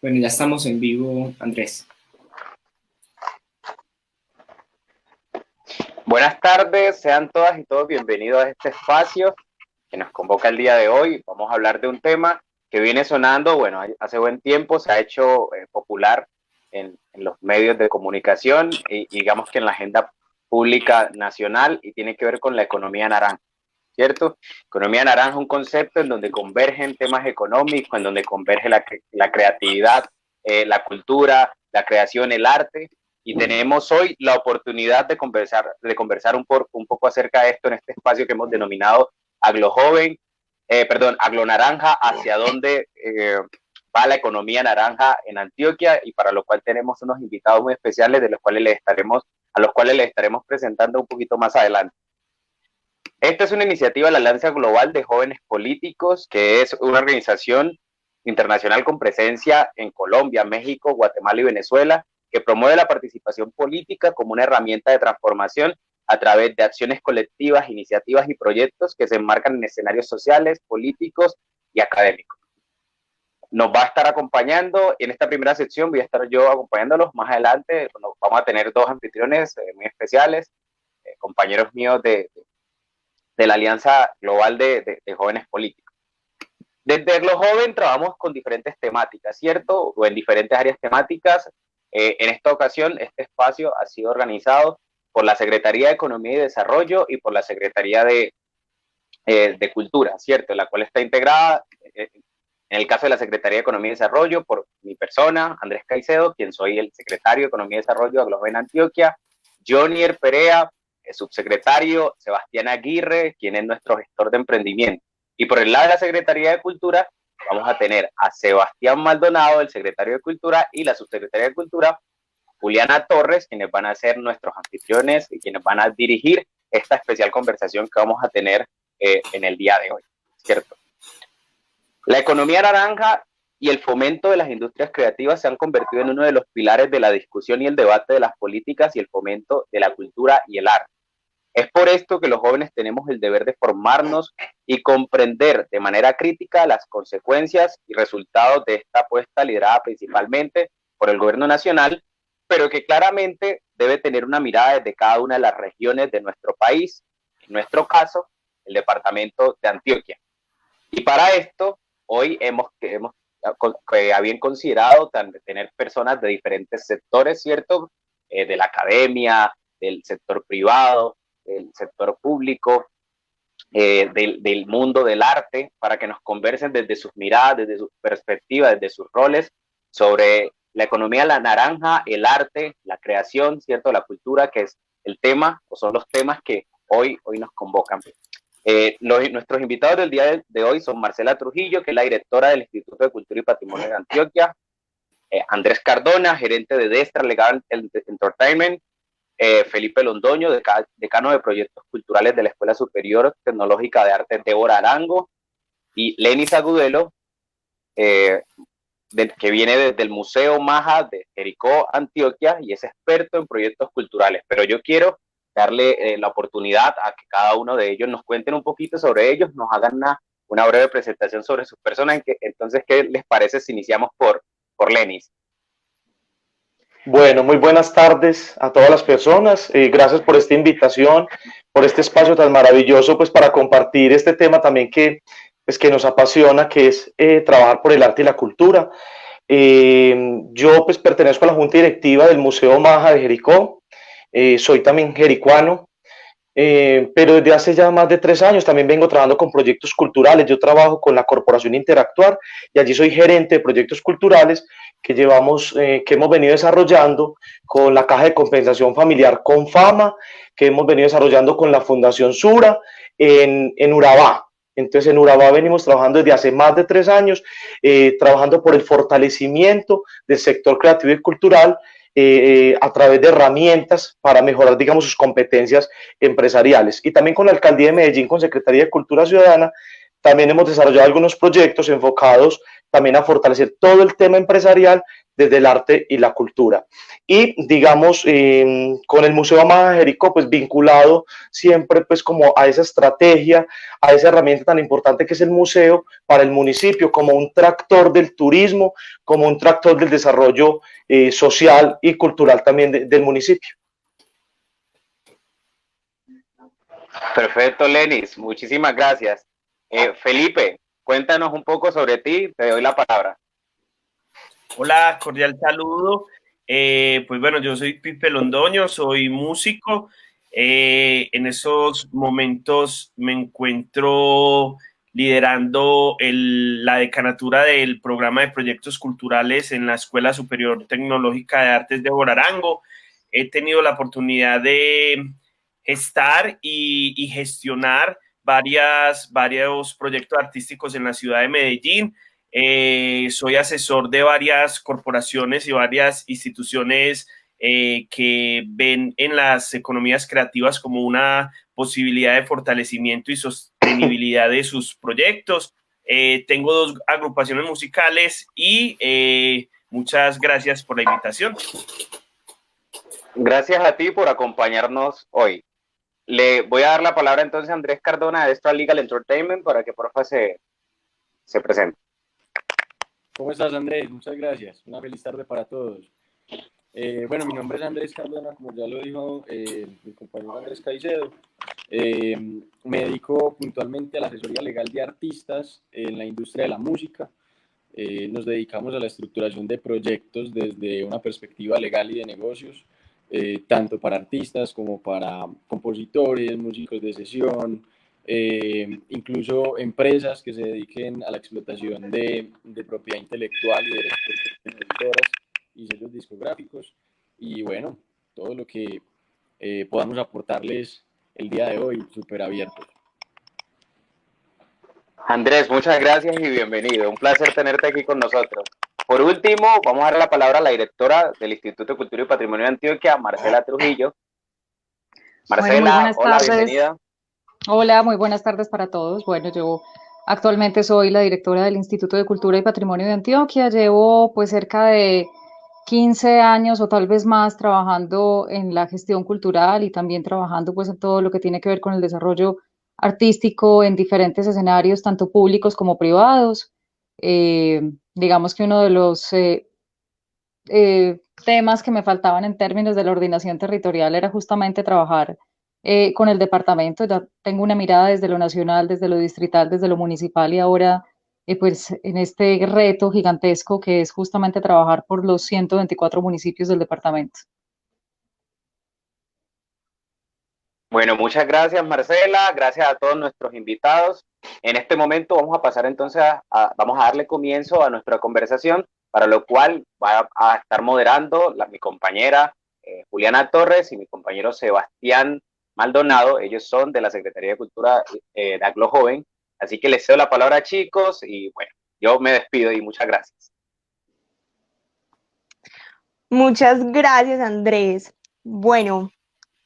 Bueno, ya estamos en vivo, Andrés. Buenas tardes, sean todas y todos bienvenidos a este espacio que nos convoca el día de hoy. Vamos a hablar de un tema que viene sonando, bueno, hace buen tiempo, se ha hecho popular en los medios de comunicación y digamos que en la agenda pública nacional, y tiene que ver con la economía naranja, ¿cierto? Economía naranja es un concepto en donde convergen temas económicos, en donde converge la creatividad, la cultura, la creación, el arte. Y tenemos hoy la oportunidad de conversar un poco acerca de esto en este espacio que hemos denominado Aglo Joven, Aglo Naranja, hacia dónde va la economía naranja en Antioquia, y para lo cual tenemos unos invitados muy especiales a los cuales les estaremos presentando un poquito más adelante. Esta es una iniciativa de la Alianza Global de Jóvenes Políticos, que es una organización internacional con presencia en Colombia, México, Guatemala y Venezuela, que promueve la participación política como una herramienta de transformación a través de acciones colectivas, iniciativas y proyectos que se enmarcan en escenarios sociales, políticos y académicos. Nos va a estar acompañando en esta primera sección, voy a estar yo acompañándolos. Más adelante vamos a tener dos anfitriones muy especiales, compañeros míos de la Alianza Global de Jóvenes Políticos. Desde Lo Joven trabajamos con diferentes temáticas, ¿cierto? O en diferentes áreas temáticas. En esta ocasión, este espacio ha sido organizado por la Secretaría de Economía y Desarrollo y por la Secretaría de Cultura, ¿cierto? La cual está integrada, en el caso de la Secretaría de Economía y Desarrollo, por mi persona, Andrés Caicedo, quien soy el secretario de Economía y Desarrollo de Lo Joven Antioquia, Jonier Perea, el subsecretario, Sebastián Aguirre, quien es nuestro gestor de emprendimiento. Y por el lado de la Secretaría de Cultura, vamos a tener a Sebastián Maldonado, el secretario de Cultura, y la subsecretaria de Cultura, Juliana Torres, quienes van a ser nuestros anfitriones y quienes van a dirigir esta especial conversación que vamos a tener en el día de hoy, ¿cierto? La economía naranja y el fomento de las industrias creativas se han convertido en uno de los pilares de la discusión y el debate de las políticas y el fomento de la cultura y el arte. Es por esto que los jóvenes tenemos el deber de formarnos y comprender de manera crítica las consecuencias y resultados de esta apuesta liderada principalmente por el gobierno nacional, pero que claramente debe tener una mirada desde cada una de las regiones de nuestro país, en nuestro caso, el departamento de Antioquia. Y para esto, hoy hemos bien considerado tener personas de diferentes sectores, ¿cierto? De la academia, del sector privado, del sector público, del mundo del arte, para que nos conversen desde sus miradas, desde sus perspectivas, desde sus roles, sobre la economía, la naranja, el arte, la creación, ¿cierto? La cultura, que es el tema, o son los temas que hoy nos convocan. Nuestros invitados del día de hoy son Marcela Trujillo, que es la directora del Instituto de Cultura y Patrimonio de Antioquia, Andrés Cardona, gerente de Destra Legal Entertainment, Felipe Londoño, decano de Proyectos Culturales de la Escuela Superior Tecnológica de Arte Débora Arango, y Lenis Agudelo, que viene desde el Museo Maja de Jericó, Antioquia, y es experto en proyectos culturales. Pero yo quiero darle la oportunidad a que cada uno de ellos nos cuenten un poquito sobre ellos, nos hagan una breve presentación sobre sus personas. Entonces, ¿qué les parece si iniciamos por Lenis? Bueno, muy buenas tardes a todas las personas. Gracias por esta invitación, por este espacio tan maravilloso, pues para compartir este tema también que nos apasiona, que es trabajar por el arte y la cultura. Yo pues pertenezco a la junta directiva del Museo Maja de Jericó. Soy también jericuano, pero desde hace ya más de 3 años también vengo trabajando con proyectos culturales. Yo trabajo con la Corporación Interactuar y allí soy gerente de proyectos culturales que hemos venido desarrollando con la Caja de Compensación Familiar Confama, que hemos venido desarrollando con la Fundación Sura en Urabá. Entonces en Urabá venimos trabajando desde hace más de 3 años, trabajando por el fortalecimiento del sector creativo y cultural, a través de herramientas para mejorar, digamos, sus competencias empresariales. Y también con la Alcaldía de Medellín, con Secretaría de Cultura Ciudadana, también hemos desarrollado algunos proyectos enfocados también a fortalecer todo el tema empresarial desde el arte y la cultura. Y digamos, con el Museo Amada Jericó, pues vinculado siempre pues como a esa estrategia, a esa herramienta tan importante que es el museo para el municipio, como un tractor del turismo, como un tractor del desarrollo social y cultural también del municipio. Perfecto, Lenis, muchísimas gracias. Felipe, cuéntanos un poco sobre ti, te doy la palabra. Hola, cordial saludo. Pues bueno, yo soy Pipe Londoño, soy músico. En esos momentos me encuentro liderando la decanatura del programa de proyectos culturales en la Escuela Superior Tecnológica de Artes de Borarango. He tenido la oportunidad de gestar y gestionar varios proyectos artísticos en la ciudad de Medellín. Soy asesor de varias corporaciones y varias instituciones que ven en las economías creativas como una posibilidad de fortalecimiento y sostenibilidad de sus proyectos. Tengo 2 agrupaciones musicales y muchas gracias por la invitación. Gracias a ti por acompañarnos hoy. Le voy a dar la palabra entonces a Andrés Cardona de Extra Legal Entertainment para que porfa se presente. ¿Cómo estás, Andrés? Muchas gracias. Una feliz tarde para todos. Bueno, mi nombre es Andrés Cardona, como ya lo dijo mi compañero Andrés Caicedo. Me dedico puntualmente a la asesoría legal de artistas en la industria de la música. Nos dedicamos a la estructuración de proyectos desde una perspectiva legal y de negocios, tanto para artistas como para compositores, músicos de sesión, incluso empresas que se dediquen a la explotación de propiedad intelectual y derechos de editoras y sellos discográficos. Y bueno, todo lo que podamos aportarles el día de hoy, súper abiertos. Andrés, muchas gracias y bienvenido. Un placer tenerte aquí con nosotros. Por último, vamos a dar la palabra a la directora del Instituto de Cultura y Patrimonio de Antioquia, Marcela Trujillo. Marcela, hola, bienvenida. Hola, muy buenas tardes para todos. Bueno, yo actualmente soy la directora del Instituto de Cultura y Patrimonio de Antioquia. Llevo pues cerca de 15 años o tal vez más trabajando en la gestión cultural y también trabajando pues en todo lo que tiene que ver con el desarrollo artístico en diferentes escenarios, tanto públicos como privados. Digamos que uno de los temas que me faltaban en términos de la ordenación territorial era justamente trabajar con el departamento. Ya tengo una mirada desde lo nacional, desde lo distrital, desde lo municipal y ahora pues en este reto gigantesco que es justamente trabajar por los 124 municipios del departamento. Bueno, muchas gracias, Marcela. Gracias a todos nuestros invitados. En este momento vamos a pasar entonces vamos a darle comienzo a nuestra conversación, para lo cual va a estar moderando mi compañera Juliana Torres y mi compañero Sebastián Maldonado. Ellos son de la Secretaría de Cultura de Aglo Joven. Así que les cedo la palabra, chicos, y bueno, yo me despido y muchas gracias. Muchas gracias, Andrés. Bueno,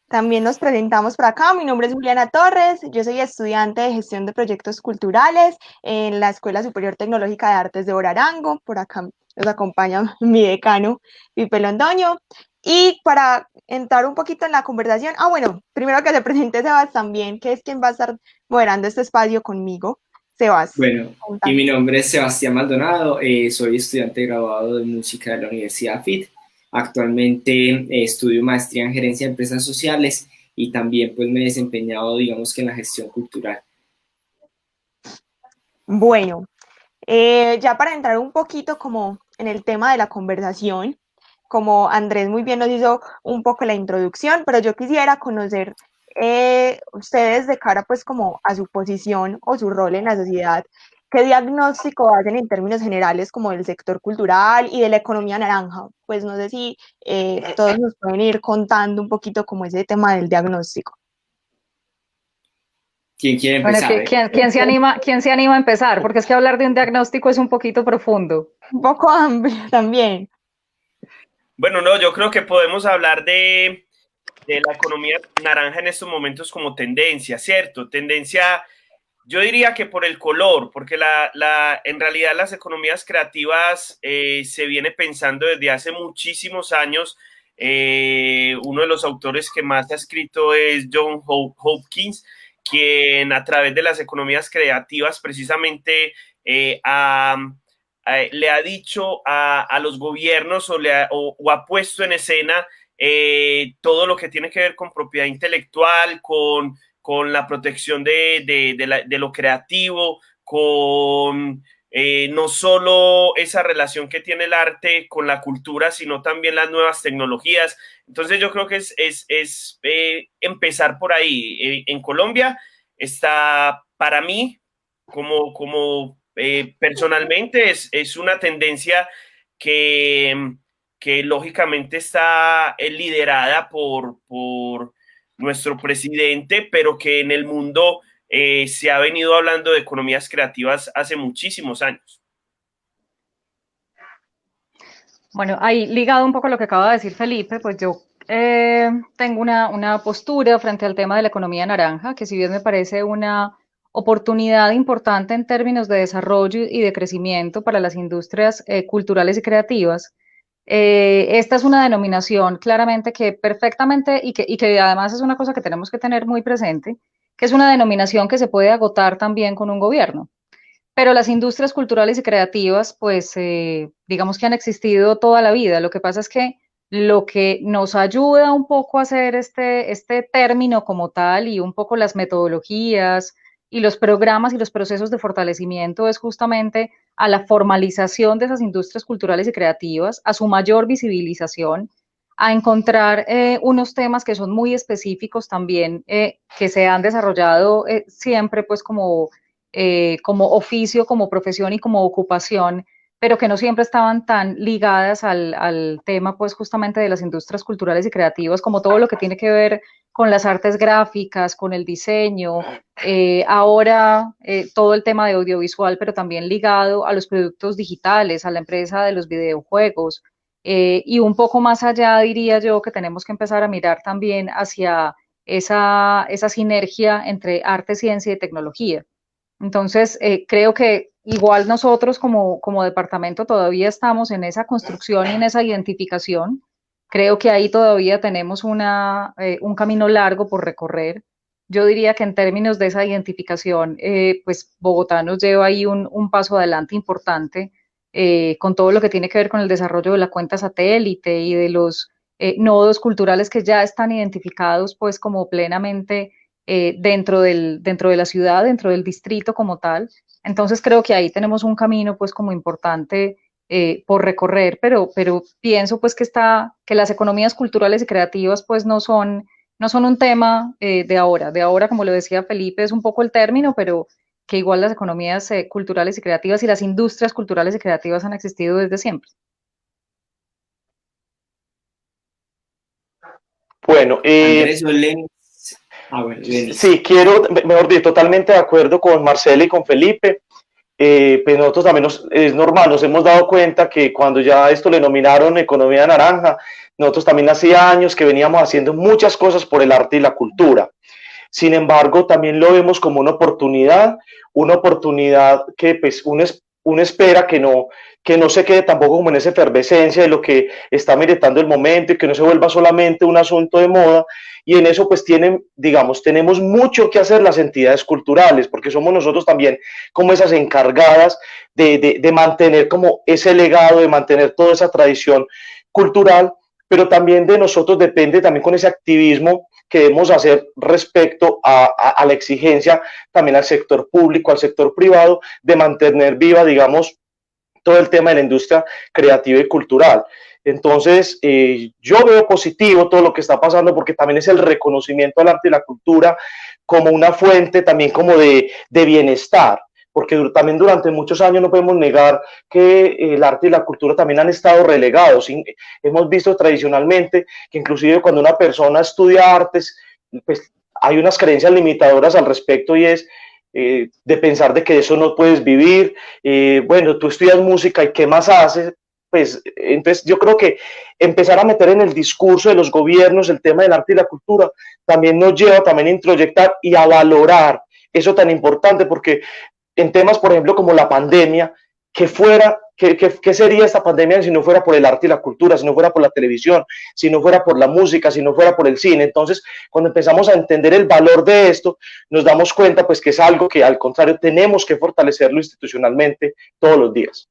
también nos presentamos por acá. Mi nombre es Juliana Torres. Yo soy estudiante de gestión de proyectos culturales en la Escuela Superior Tecnológica de Artes de Borarango. Por acá nos acompaña mi decano, Pipe Londoño. Y para entrar un poquito en la conversación, bueno, primero que se presente Sebas también, que es quien va a estar moderando este espacio conmigo. Sebas. Bueno, y mi nombre es Sebastián Maldonado, soy estudiante graduado de música de la Universidad FIT. Actualmente estudio maestría en gerencia de empresas sociales y también pues me he desempeñado, digamos que en la gestión cultural. Bueno, ya para entrar un poquito como en el tema de la conversación, como Andrés muy bien nos hizo un poco la introducción, pero yo quisiera conocer ustedes de cara pues como a su posición o su rol en la sociedad, ¿qué diagnóstico hacen en términos generales como del sector cultural y de la economía naranja? Pues no sé si todos nos pueden ir contando un poquito como ese tema del diagnóstico. ¿Quién quiere empezar? Bueno, ¿quién se anima a empezar? Porque es que hablar de un diagnóstico es un poquito profundo. Un poco amplio también. Bueno, no, yo creo que podemos hablar de la economía naranja en estos momentos como tendencia, ¿cierto? Tendencia Yo diría que por el color, porque en realidad las economías creativas se viene pensando desde hace muchísimos años. Uno de los autores que más ha escrito es John Hopkins, quien a través de las economías creativas precisamente le ha dicho a los gobiernos o ha puesto en escena todo lo que tiene que ver con propiedad intelectual, con la protección de lo creativo, con no solo esa relación que tiene el arte con la cultura, sino también las nuevas tecnologías. Entonces yo creo que es empezar por ahí. En Colombia está, para mí, personalmente, es una tendencia que lógicamente está liderada por nuestro presidente, pero que en el mundo se ha venido hablando de economías creativas hace muchísimos años. Bueno, ahí ligado un poco a lo que acaba de decir Felipe, pues yo tengo una postura frente al tema de la economía naranja, que si bien me parece una oportunidad importante en términos de desarrollo y de crecimiento para las industrias culturales y creativas, esta es una denominación claramente que perfectamente y que además es una cosa que tenemos que tener muy presente, que es una denominación que se puede agotar también con un gobierno. Pero las industrias culturales y creativas, pues digamos que han existido toda la vida. Lo que pasa es que lo que nos ayuda un poco a hacer este término como tal y un poco las metodologías y los programas y los procesos de fortalecimiento es justamente a la formalización de esas industrias culturales y creativas, a su mayor visibilización, a encontrar unos temas que son muy específicos también, que se han desarrollado siempre pues como oficio, como profesión y como ocupación, pero que no siempre estaban tan ligadas al tema, pues justamente de las industrias culturales y creativas, como todo lo que tiene que ver con las artes gráficas, con el diseño, ahora todo el tema de audiovisual, pero también ligado a los productos digitales, a la empresa de los videojuegos, y un poco más allá diría yo que tenemos que empezar a mirar también hacia esa sinergia entre arte, ciencia y tecnología. Entonces, creo que igual nosotros como departamento todavía estamos en esa construcción y en esa identificación. Creo que ahí todavía tenemos un camino largo por recorrer. Yo diría que en términos de esa identificación, pues Bogotá nos lleva ahí un paso adelante importante con todo lo que tiene que ver con el desarrollo de la cuenta satélite y de los nodos culturales que ya están identificados pues como plenamente dentro de la ciudad, dentro del distrito como tal. Entonces creo que ahí tenemos un camino pues como importante por recorrer, pero pienso pues que las economías culturales y creativas pues no son un tema de ahora, como lo decía Felipe, es un poco el término, pero que igual las economías culturales y creativas y las industrias culturales y creativas han existido desde siempre. Bueno, Andrés, bueno, sí, quiero, mejor dicho, totalmente de acuerdo con Marcela y con Felipe. Pues nosotros también es normal, nos hemos dado cuenta que cuando ya esto le nominaron economía naranja, nosotros también hacía años que veníamos haciendo muchas cosas por el arte y la cultura. Sin embargo, también lo vemos como una oportunidad que pues uno espera que no se quede tampoco como en esa efervescencia de lo que está meritando el momento y que no se vuelva solamente un asunto de moda. Y en eso pues tenemos mucho que hacer las entidades culturales, porque somos nosotros también como esas encargadas de mantener como ese legado, de mantener toda esa tradición cultural, pero también de nosotros depende también con ese activismo que debemos hacer respecto a la exigencia también al sector público, al sector privado, de mantener viva, digamos, todo el tema de la industria creativa y cultural. Entonces, yo veo positivo todo lo que está pasando porque también es el reconocimiento al arte y la cultura como una fuente también como de bienestar, porque también durante muchos años no podemos negar que el arte y la cultura también han estado relegados. Hemos visto tradicionalmente que inclusive cuando una persona estudia artes, pues hay unas creencias limitadoras al respecto y es de pensar de que eso no puedes vivir. Bueno, tú estudias música y ¿qué más haces? Pues entonces yo creo que empezar a meter en el discurso de los gobiernos el tema del arte y la cultura también nos lleva también a introyectar y a valorar eso tan importante, porque en temas, por ejemplo, como la pandemia, ¿qué sería esta pandemia si no fuera por el arte y la cultura, si no fuera por la televisión, si no fuera por la música, si no fuera por el cine? Entonces, cuando empezamos a entender el valor de esto, nos damos cuenta pues que es algo que al contrario tenemos que fortalecerlo institucionalmente todos los días.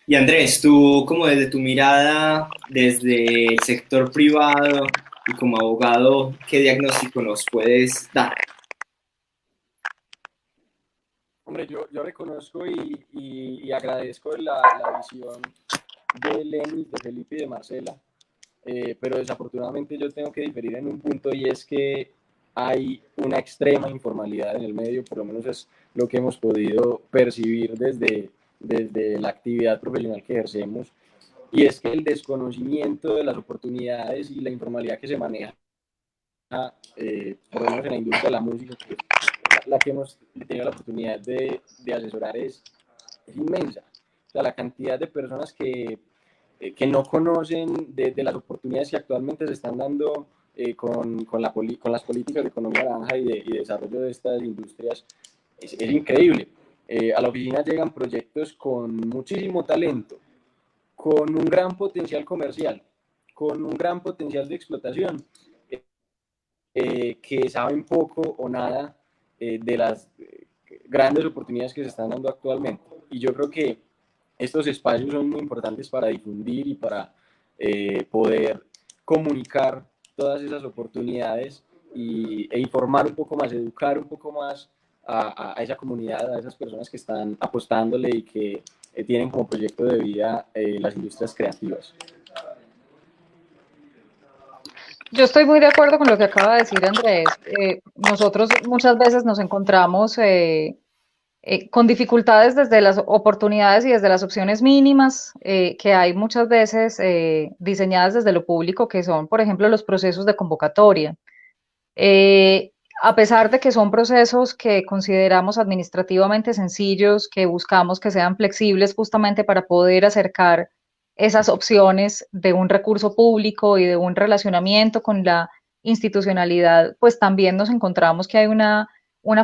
Y Andrés, tú como desde tu mirada, desde el sector privado y como abogado, ¿qué diagnóstico nos puedes dar? Hombre, yo reconozco y agradezco la visión de Lenis, de Felipe y de Marcela, pero desafortunadamente yo tengo que diferir en un punto, y es que hay una extrema informalidad en el medio, por lo menos es lo que hemos podido percibir desde la actividad profesional que ejercemos, y es que el desconocimiento de las oportunidades y la informalidad que se maneja, por lo menos en la industria de la música, que es la que hemos tenido la oportunidad de asesorar, es inmensa. O sea, la cantidad de personas que no conocen de las oportunidades que actualmente se están dando con las políticas de economía naranja y de desarrollo de estas industrias es increíble. A la oficina llegan proyectos con muchísimo talento, con un gran potencial comercial, con un gran potencial de explotación, que saben poco o nada de las grandes oportunidades que se están dando actualmente. Y yo creo que estos espacios son muy importantes para difundir y para poder comunicar todas esas oportunidades e informar un poco más, educar un poco más a esa comunidad, a esas personas que están apostándole y que tienen como proyecto de vida las industrias creativas. Yo estoy muy de acuerdo con lo que acaba de decir Andrés. Nosotros muchas veces nos encontramos con dificultades desde las oportunidades y desde las opciones mínimas que hay muchas veces diseñadas desde lo público, que son, por ejemplo, los procesos de convocatoria. Eh, a pesar de que son procesos que consideramos administrativamente sencillos, que buscamos que sean flexibles justamente para poder acercar esas opciones de un recurso público y de un relacionamiento con la institucionalidad, pues también nos encontramos que hay una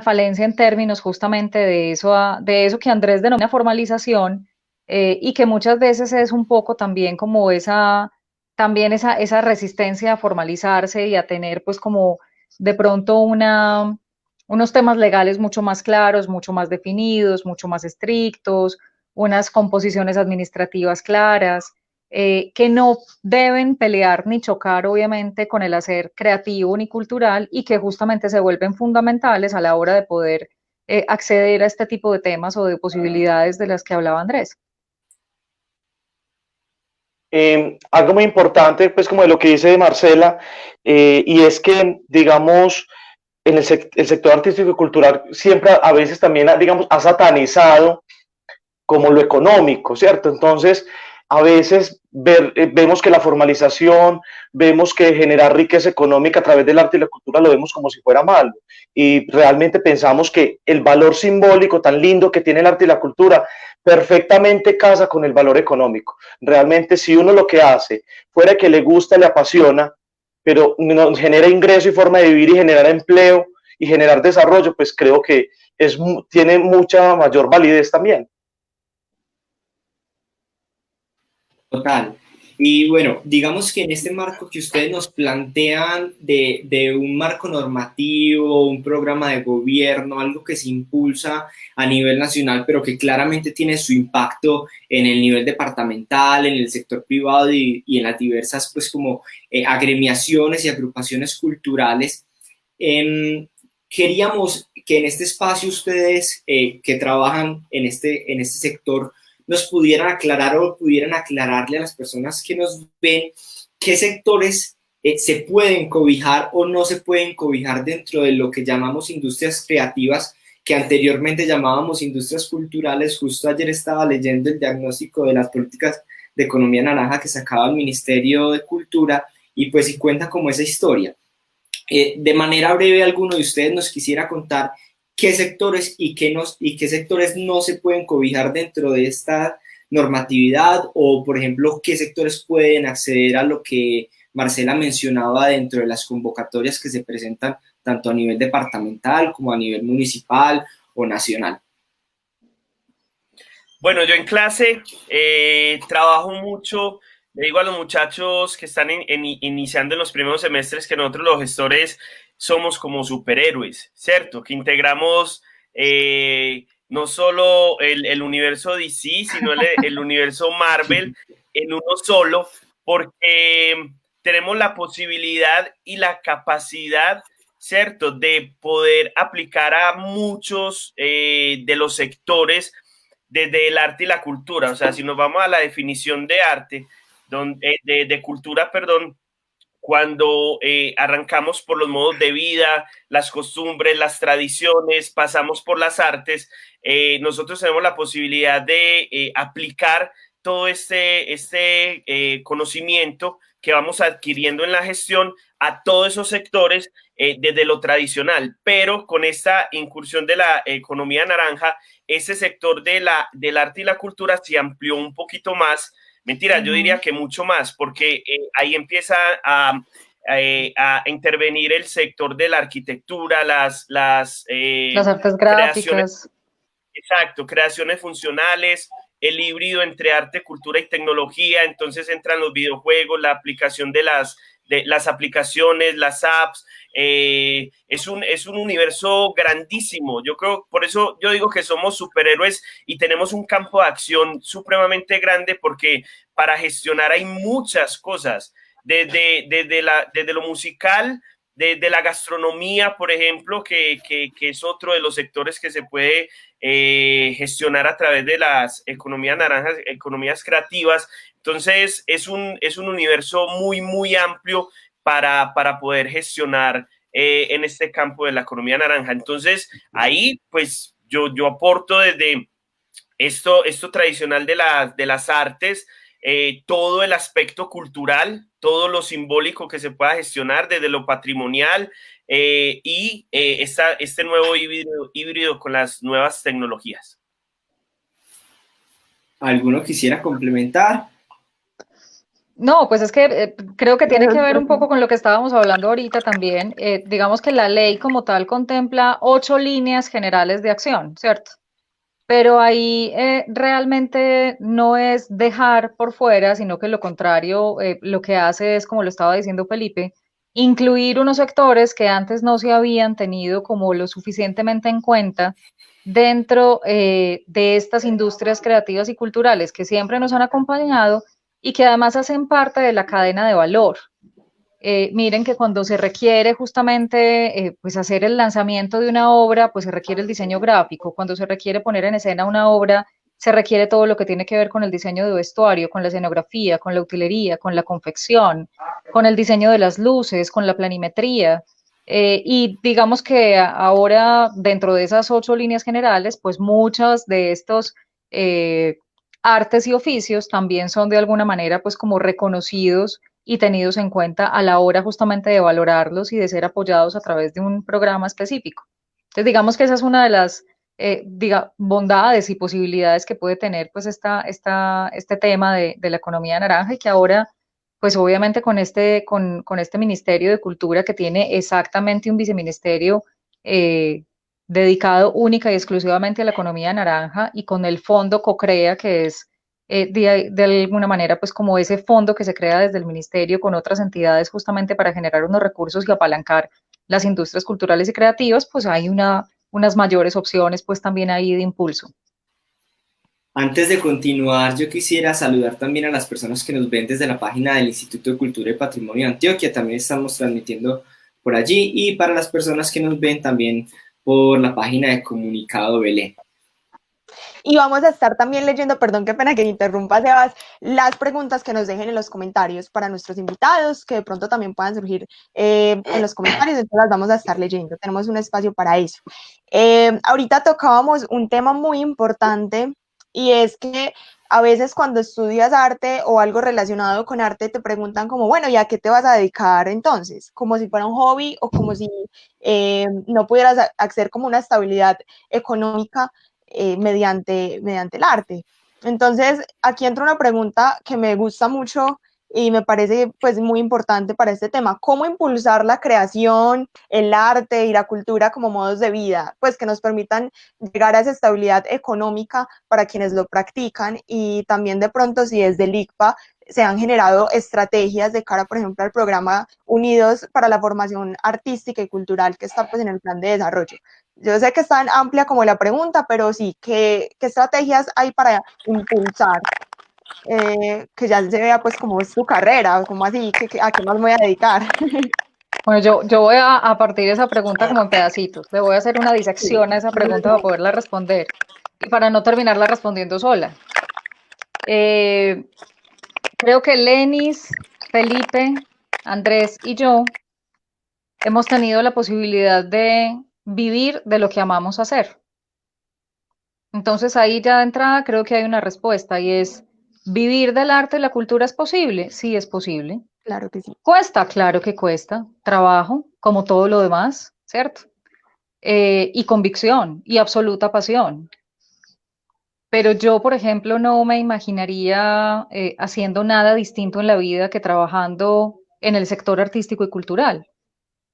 falencia en términos justamente de eso que Andrés denomina formalización, y que muchas veces es un poco también como esa resistencia a formalizarse y a tener pues como de pronto unos temas legales mucho más claros, mucho más definidos, mucho más estrictos, unas composiciones administrativas claras, que no deben pelear ni chocar, obviamente, con el hacer creativo ni cultural, y que justamente se vuelven fundamentales a la hora de poder acceder a este tipo de temas o de posibilidades de las que hablaba Andrés. Algo muy importante, pues como de lo que dice Marcela, y es que, digamos, en el sector artístico y cultural siempre a veces también, digamos, ha satanizado como lo económico, ¿cierto? Entonces, a veces vemos que la formalización, vemos que generar riqueza económica a través del arte y la cultura lo vemos como si fuera malo. Y realmente pensamos que el valor simbólico tan lindo que tiene el arte y la cultura perfectamente casa con el valor económico. Realmente, si uno lo que hace, fuera que le gusta, le apasiona, pero no genera ingreso y forma de vivir y generar empleo y generar desarrollo, pues creo que tiene mucha mayor validez también. Total. Y bueno, digamos que en este marco que ustedes nos plantean de un marco normativo, un programa de gobierno, algo que se impulsa a nivel nacional, pero que claramente tiene su impacto en el nivel departamental, en el sector privado y en las diversas, pues como agremiaciones y agrupaciones culturales. Queríamos que en este espacio ustedes que trabajan en este sector nos pudieran aclarar o pudieran aclararle a las personas que nos ven qué sectores se pueden cobijar o no se pueden cobijar dentro de lo que llamamos industrias creativas, que anteriormente llamábamos industrias culturales. Justo ayer estaba leyendo el diagnóstico de las políticas de economía naranja que sacaba el Ministerio de Cultura, y pues sí cuenta como esa historia. De manera breve, alguno de ustedes nos quisiera contar qué sectores y qué sectores no se pueden cobijar dentro de esta normatividad, o por ejemplo qué sectores pueden acceder a lo que Marcela mencionaba dentro de las convocatorias que se presentan tanto a nivel departamental como a nivel municipal o nacional. Bueno, yo en clase trabajo mucho, le digo a los muchachos que están iniciando en los primeros semestres que nosotros los gestores somos como superhéroes, ¿cierto? Que integramos no solo el universo DC, sino el universo Marvel en uno solo, porque tenemos la posibilidad y la capacidad, ¿cierto?, de poder aplicar a muchos de los sectores desde el arte y la cultura. O sea, si nos vamos a la definición de arte, de cultura, perdón, cuando arrancamos por los modos de vida, las costumbres, las tradiciones, pasamos por las artes, nosotros tenemos la posibilidad de aplicar todo este conocimiento que vamos adquiriendo en la gestión a todos esos sectores desde lo tradicional, pero con esta incursión de la economía naranja, ese sector del arte y la cultura se amplió un poquito más. Mentira, yo diría que mucho más, porque ahí empieza a intervenir el sector de la arquitectura, las artes gráficas. Exacto, creaciones funcionales, el híbrido entre arte, cultura y tecnología. Entonces entran los videojuegos, la aplicación de las aplicaciones, las apps. Es un universo grandísimo. Yo creo, por eso yo digo que somos superhéroes y tenemos un campo de acción supremamente grande, porque para gestionar hay muchas cosas, desde lo musical, desde la gastronomía, por ejemplo, que es otro de los sectores que se puede gestionar a través de las economías naranjas, economías creativas. Entonces es un universo muy, muy amplio para poder gestionar en este campo de la economía naranja. Entonces ahí pues yo aporto desde esto tradicional de las artes, todo el aspecto cultural, todo lo simbólico que se pueda gestionar desde lo patrimonial, y este nuevo híbrido con las nuevas tecnologías. ¿Alguno quisiera complementar? No, pues es que creo que tiene que ver un poco con lo que estábamos hablando ahorita también. Digamos que la ley como tal contempla 8 líneas generales de acción, ¿cierto? Pero ahí realmente no es dejar por fuera, sino que lo contrario, lo que hace es, como lo estaba diciendo Felipe, incluir unos sectores que antes no se habían tenido como lo suficientemente en cuenta dentro de estas industrias creativas y culturales que siempre nos han acompañado y que además hacen parte de la cadena de valor. Miren que cuando se requiere justamente pues hacer el lanzamiento de una obra, pues se requiere el diseño gráfico. Cuando se requiere poner en escena una obra, se requiere todo lo que tiene que ver con el diseño de vestuario, con la escenografía, con la utilería, con la confección, con el diseño de las luces, con la planimetría. Y digamos que ahora, dentro de esas 8 líneas generales, pues muchas de estos artes y oficios también son de alguna manera pues como reconocidos y tenidos en cuenta a la hora justamente de valorarlos y de ser apoyados a través de un programa específico. Entonces, digamos que esa es una de las bondades y posibilidades que puede tener pues este tema de la economía naranja, y que ahora, pues obviamente con este Ministerio de Cultura, que tiene exactamente un viceministerio dedicado única y exclusivamente a la economía naranja, y con el fondo COCREA, que es de alguna manera, pues como ese fondo que se crea desde el ministerio con otras entidades justamente para generar unos recursos y apalancar las industrias culturales y creativas, pues hay unas mayores opciones pues también ahí de impulso. Antes de continuar, yo quisiera saludar también a las personas que nos ven desde la página del Instituto de Cultura y Patrimonio de Antioquia. También estamos transmitiendo por allí, y para las personas que nos ven también por la página de Comunicado Belén. Y vamos a estar también leyendo, perdón, qué pena que me interrumpa, Sebas, las preguntas que nos dejen en los comentarios para nuestros invitados, que de pronto también puedan surgir en los comentarios, entonces las vamos a estar leyendo, tenemos un espacio para eso. Ahorita tocábamos un tema muy importante, y es que a veces cuando estudias arte o algo relacionado con arte te preguntan como, bueno, ¿y a qué te vas a dedicar entonces? Como si fuera un hobby, o como si no pudieras hacer como una estabilidad económica mediante el arte. Entonces, aquí entra una pregunta que me gusta mucho y me parece pues muy importante para este tema, cómo impulsar la creación, el arte y la cultura como modos de vida, pues que nos permitan llegar a esa estabilidad económica para quienes lo practican, y también de pronto si desde el ICPA se han generado estrategias de cara, por ejemplo, al programa Unidos para la Formación Artística y Cultural que está pues en el plan de desarrollo. Yo sé que es tan amplia como la pregunta, pero sí, ¿qué estrategias hay para impulsar que ya se vea pues como es su carrera, como así, a qué más me voy a dedicar? Bueno, yo voy a partir esa pregunta como en pedacitos. Le voy a hacer una disección a esa pregunta para poderla responder y para no terminarla respondiendo sola. Creo que Lenis, Felipe, Andrés y yo hemos tenido la posibilidad de vivir de lo que amamos hacer. Entonces ahí ya de entrada creo que hay una respuesta y es, ¿vivir del arte y la cultura es posible? Sí, es posible. Claro que sí. Cuesta, claro que cuesta. Trabajo, como todo lo demás, ¿cierto? Y convicción y absoluta pasión. Pero yo, por ejemplo, no me imaginaría haciendo nada distinto en la vida que trabajando en el sector artístico y cultural.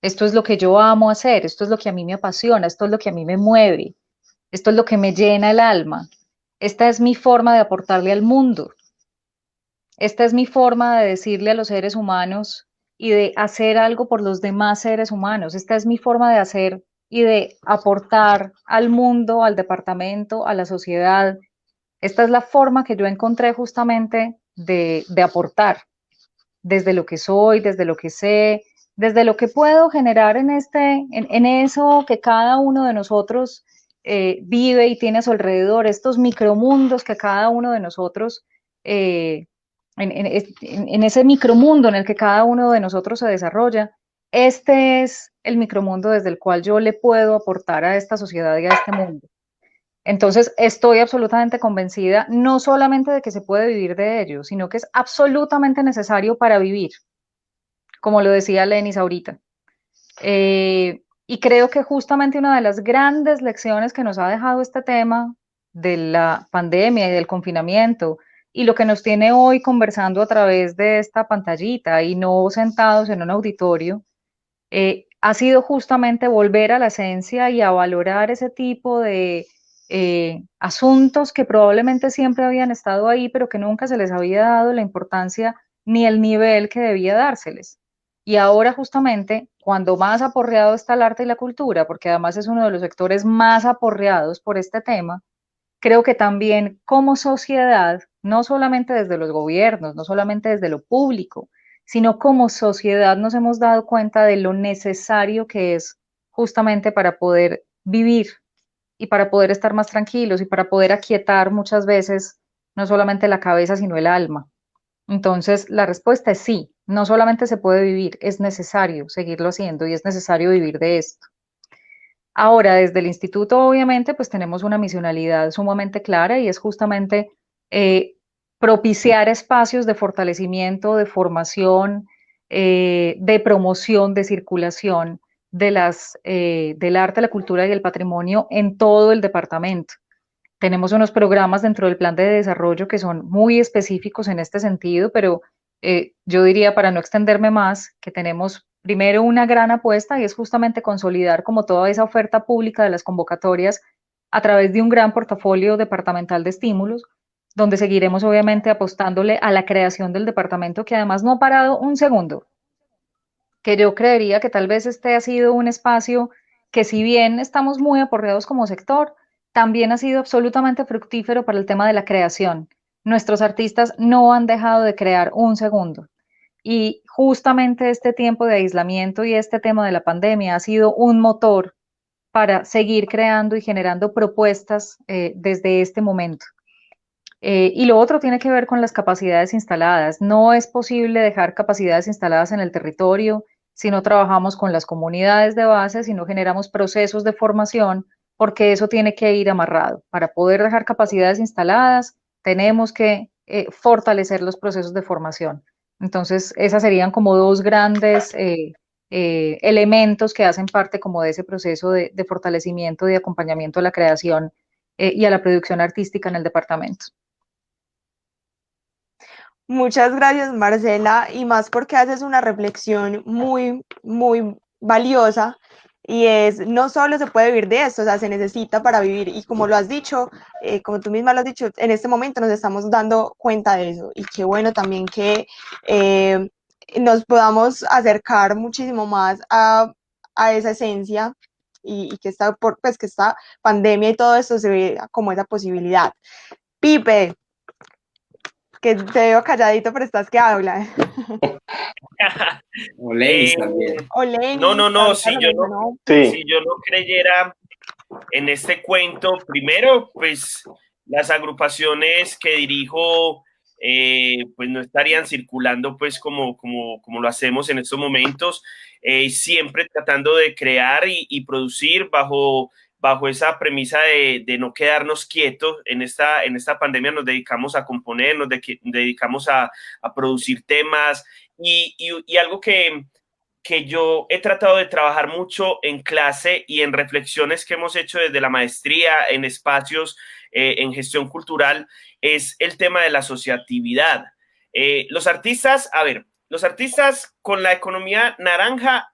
Esto es lo que yo amo hacer, esto es lo que a mí me apasiona, esto es lo que a mí me mueve, esto es lo que me llena el alma. Esta es mi forma de aportarle al mundo. Esta es mi forma de decirle a los seres humanos y de hacer algo por los demás seres humanos. Esta es mi forma de hacer y de aportar al mundo, al departamento, a la sociedad. Esta es la forma que yo encontré justamente de aportar, desde lo que soy, desde lo que sé, desde lo que puedo generar en eso que cada uno de nosotros vive y tiene a su alrededor, estos micromundos que cada uno de nosotros, en ese micromundo en el que cada uno de nosotros se desarrolla, este es el micromundo desde el cual yo le puedo aportar a esta sociedad y a este mundo. Entonces, estoy absolutamente convencida no solamente de que se puede vivir de ello, sino que es absolutamente necesario para vivir, como lo decía Lenis ahorita. Y creo que justamente una de las grandes lecciones que nos ha dejado este tema de la pandemia y del confinamiento y lo que nos tiene hoy conversando a través de esta pantallita y no sentados en un auditorio, ha sido justamente volver a la esencia y a valorar ese tipo de asuntos que probablemente siempre habían estado ahí, pero que nunca se les había dado la importancia ni el nivel que debía dárseles. Y ahora justamente, cuando más aporreado está el arte y la cultura, porque además es uno de los sectores más aporreados por este tema, creo que también como sociedad, no solamente desde los gobiernos, no solamente desde lo público, sino como sociedad nos hemos dado cuenta de lo necesario que es justamente para poder vivir y para poder estar más tranquilos y para poder aquietar muchas veces no solamente la cabeza, sino el alma. Entonces, la respuesta es sí, no solamente se puede vivir, es necesario seguirlo haciendo y es necesario vivir de esto. Ahora, desde el instituto, obviamente, pues tenemos una misionalidad sumamente clara y es justamente propiciar espacios de fortalecimiento, de formación, de promoción, de circulación del arte, la cultura y el patrimonio en todo el departamento. Tenemos unos programas dentro del plan de desarrollo que son muy específicos en este sentido, pero yo diría, para no extenderme más, que tenemos primero una gran apuesta y es justamente consolidar como toda esa oferta pública de las convocatorias a través de un gran portafolio departamental de estímulos, donde seguiremos obviamente apostándole a la creación del departamento, que además no ha parado un segundo, que yo creería que tal vez este ha sido un espacio que, si bien estamos muy aporreados como sector, también ha sido absolutamente fructífero para el tema de la creación. Nuestros artistas no han dejado de crear un segundo. Y justamente este tiempo de aislamiento y este tema de la pandemia ha sido un motor para seguir creando y generando propuestas desde este momento. Y lo otro tiene que ver con las capacidades instaladas. No es posible dejar capacidades instaladas en el territorio si no trabajamos con las comunidades de base, si no generamos procesos de formación, porque eso tiene que ir amarrado. Para poder dejar capacidades instaladas, tenemos que fortalecer los procesos de formación. Entonces, esas serían como dos grandes elementos que hacen parte como de ese proceso de fortalecimiento, de acompañamiento a la creación y a la producción artística en el departamento. Muchas gracias, Marcela, y más porque haces una reflexión muy, muy valiosa y es, no solo se puede vivir de esto, o sea, se necesita para vivir y como lo has dicho, como tú misma lo has dicho, en este momento nos estamos dando cuenta de eso y qué bueno también que eh, nos podamos acercar muchísimo más a esa esencia y que pues, que esta pandemia y todo esto se ve como esa posibilidad. Pipe, que te veo calladito, pero estás que habla. O Lenis también. O No, Lenny, no, no, ahorita lo mencionó. Sí, si yo no creyera en este cuento, primero, pues las agrupaciones que dirijo, pues no estarían circulando pues como lo hacemos en estos momentos, siempre tratando de crear y producir bajo esa premisa de no quedarnos quietos. En esta pandemia nos dedicamos a componer, dedicamos a producir temas y algo que yo he tratado de trabajar mucho en clase y en reflexiones que hemos hecho desde la maestría en espacios en gestión cultural, es el tema de la asociatividad. Los artistas, a ver, los artistas con la economía naranja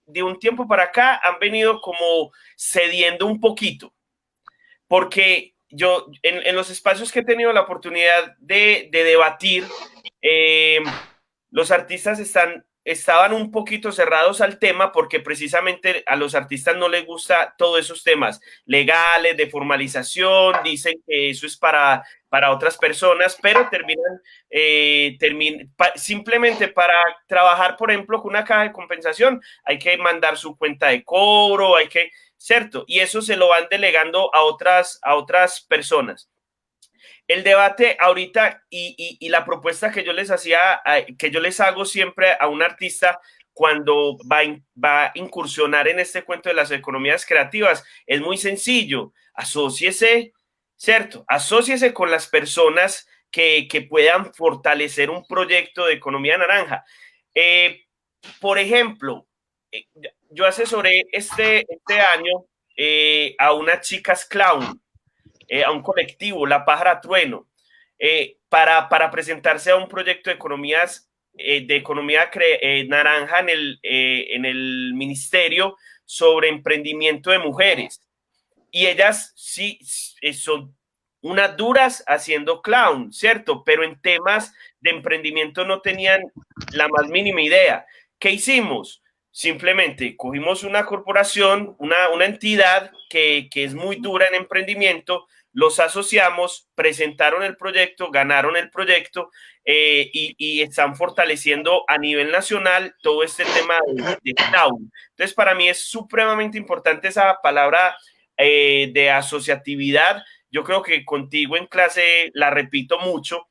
de un tiempo para acá han venido como cediendo un poquito, porque yo en los espacios que he tenido la oportunidad de debatir, los artistas estaban un poquito cerrados al tema porque precisamente a los artistas no les gusta todos esos temas legales, de formalización, dicen que eso es para otras personas, pero simplemente para trabajar, por ejemplo, con una caja de compensación, hay que mandar su cuenta de cobro, ¿cierto? Y eso se lo van delegando a otras personas. El debate ahorita y la propuesta que yo les hacía, que yo les hago siempre a un artista cuando va a incursionar en este cuento de las economías creativas, es muy sencillo. Asóciese, ¿cierto? Asóciese con las personas que puedan fortalecer un proyecto de economía naranja. Por ejemplo, yo asesoré este año a unas chicas clown, a un colectivo, La Pájara Trueno, para presentarse a un proyecto de economía naranja en el ministerio sobre emprendimiento de mujeres. Y ellas sí son unas duras haciendo clown, ¿cierto? Pero en temas de emprendimiento no tenían la más mínima idea. ¿Qué hicimos? Simplemente cogimos una corporación, una entidad que es muy dura en emprendimiento, los asociamos, presentaron el proyecto, ganaron el proyecto y están fortaleciendo a nivel nacional todo este tema de clown. Entonces, para mí es supremamente importante esa palabra de asociatividad. Yo creo que contigo en clase la repito mucho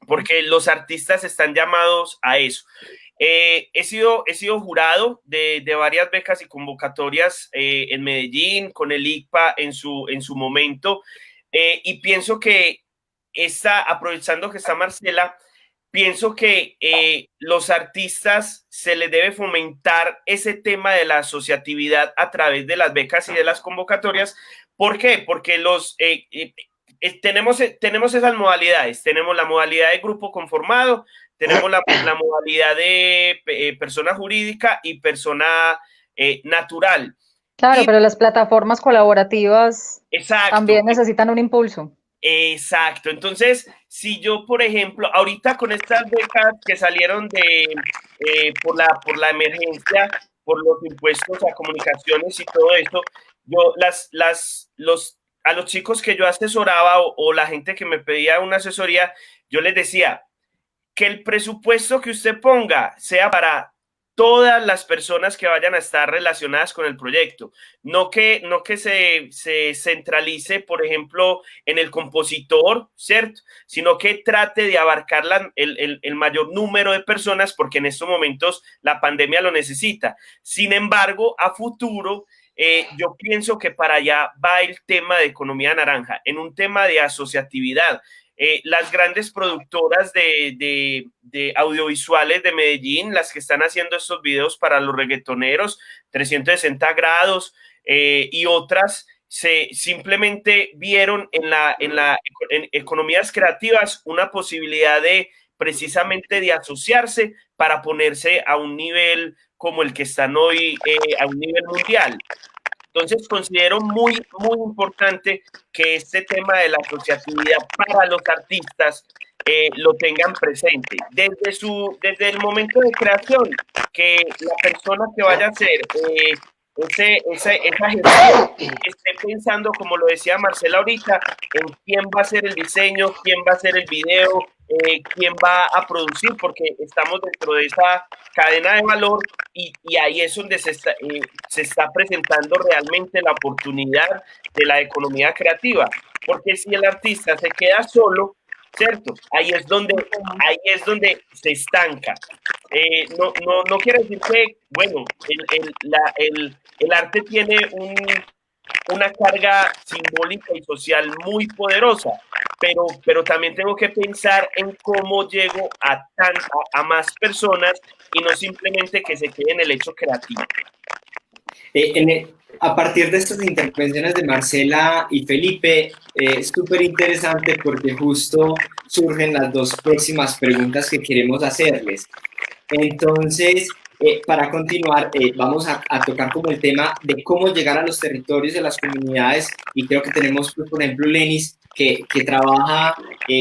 porque los artistas están llamados a eso. He sido jurado de varias becas y convocatorias en Medellín, con el ICPA en su momento, y pienso que aprovechando que está Marcela, pienso que los artistas se les debe fomentar ese tema de la asociatividad a través de las becas y de las convocatorias. ¿Por qué? Porque tenemos esas modalidades. Tenemos la modalidad de grupo conformado, tenemos la modalidad de persona jurídica y persona natural. Claro, pero las plataformas colaborativas también necesitan un impulso. Exacto. Entonces, si yo, por ejemplo, ahorita con estas becas que salieron por la emergencia, por los impuestos a comunicaciones y todo esto, yo a los chicos que yo asesoraba o la gente que me pedía una asesoría, yo les decía que el presupuesto que usted ponga sea para todas las personas que vayan a estar relacionadas con el proyecto, no que se centralice, por ejemplo, en el compositor, ¿cierto? Sino que trate de abarcar el mayor número de personas porque en estos momentos la pandemia lo necesita. Sin embargo, a futuro, yo pienso que para allá va el tema de economía naranja, en un tema de asociatividad. Las grandes productoras de audiovisuales de Medellín, las que están haciendo estos videos para los reggaetoneros, 360 grados y otras, simplemente vieron en economías creativas una posibilidad de precisamente de asociarse para ponerse a un nivel como el que están hoy, a un nivel mundial. Entonces considero muy importante que este tema de la asociatividad para los artistas lo tengan presente desde el momento de creación, que la persona que vaya a hacer esa gestión esté pensando, como lo decía Marcela ahorita, en quién va a hacer el diseño, quién va a hacer el video, quién va a producir, porque estamos dentro de esa cadena de valor y ahí es donde se está presentando realmente la oportunidad de la economía creativa, porque si el artista se queda solo, ¿cierto? Ahí es donde se estanca. No quiere decir que, bueno, el arte tiene una carga simbólica y social muy poderosa, pero también tengo que pensar en cómo llego a más personas y no simplemente que se quede en el hecho creativo. A partir de estas intervenciones de Marcela y Felipe, es súper interesante porque justo surgen las dos próximas preguntas que queremos hacerles. Entonces, para continuar, vamos a tocar como el tema de cómo llegar a los territorios de las comunidades, y creo que tenemos, pues, por ejemplo, Lenis, que trabaja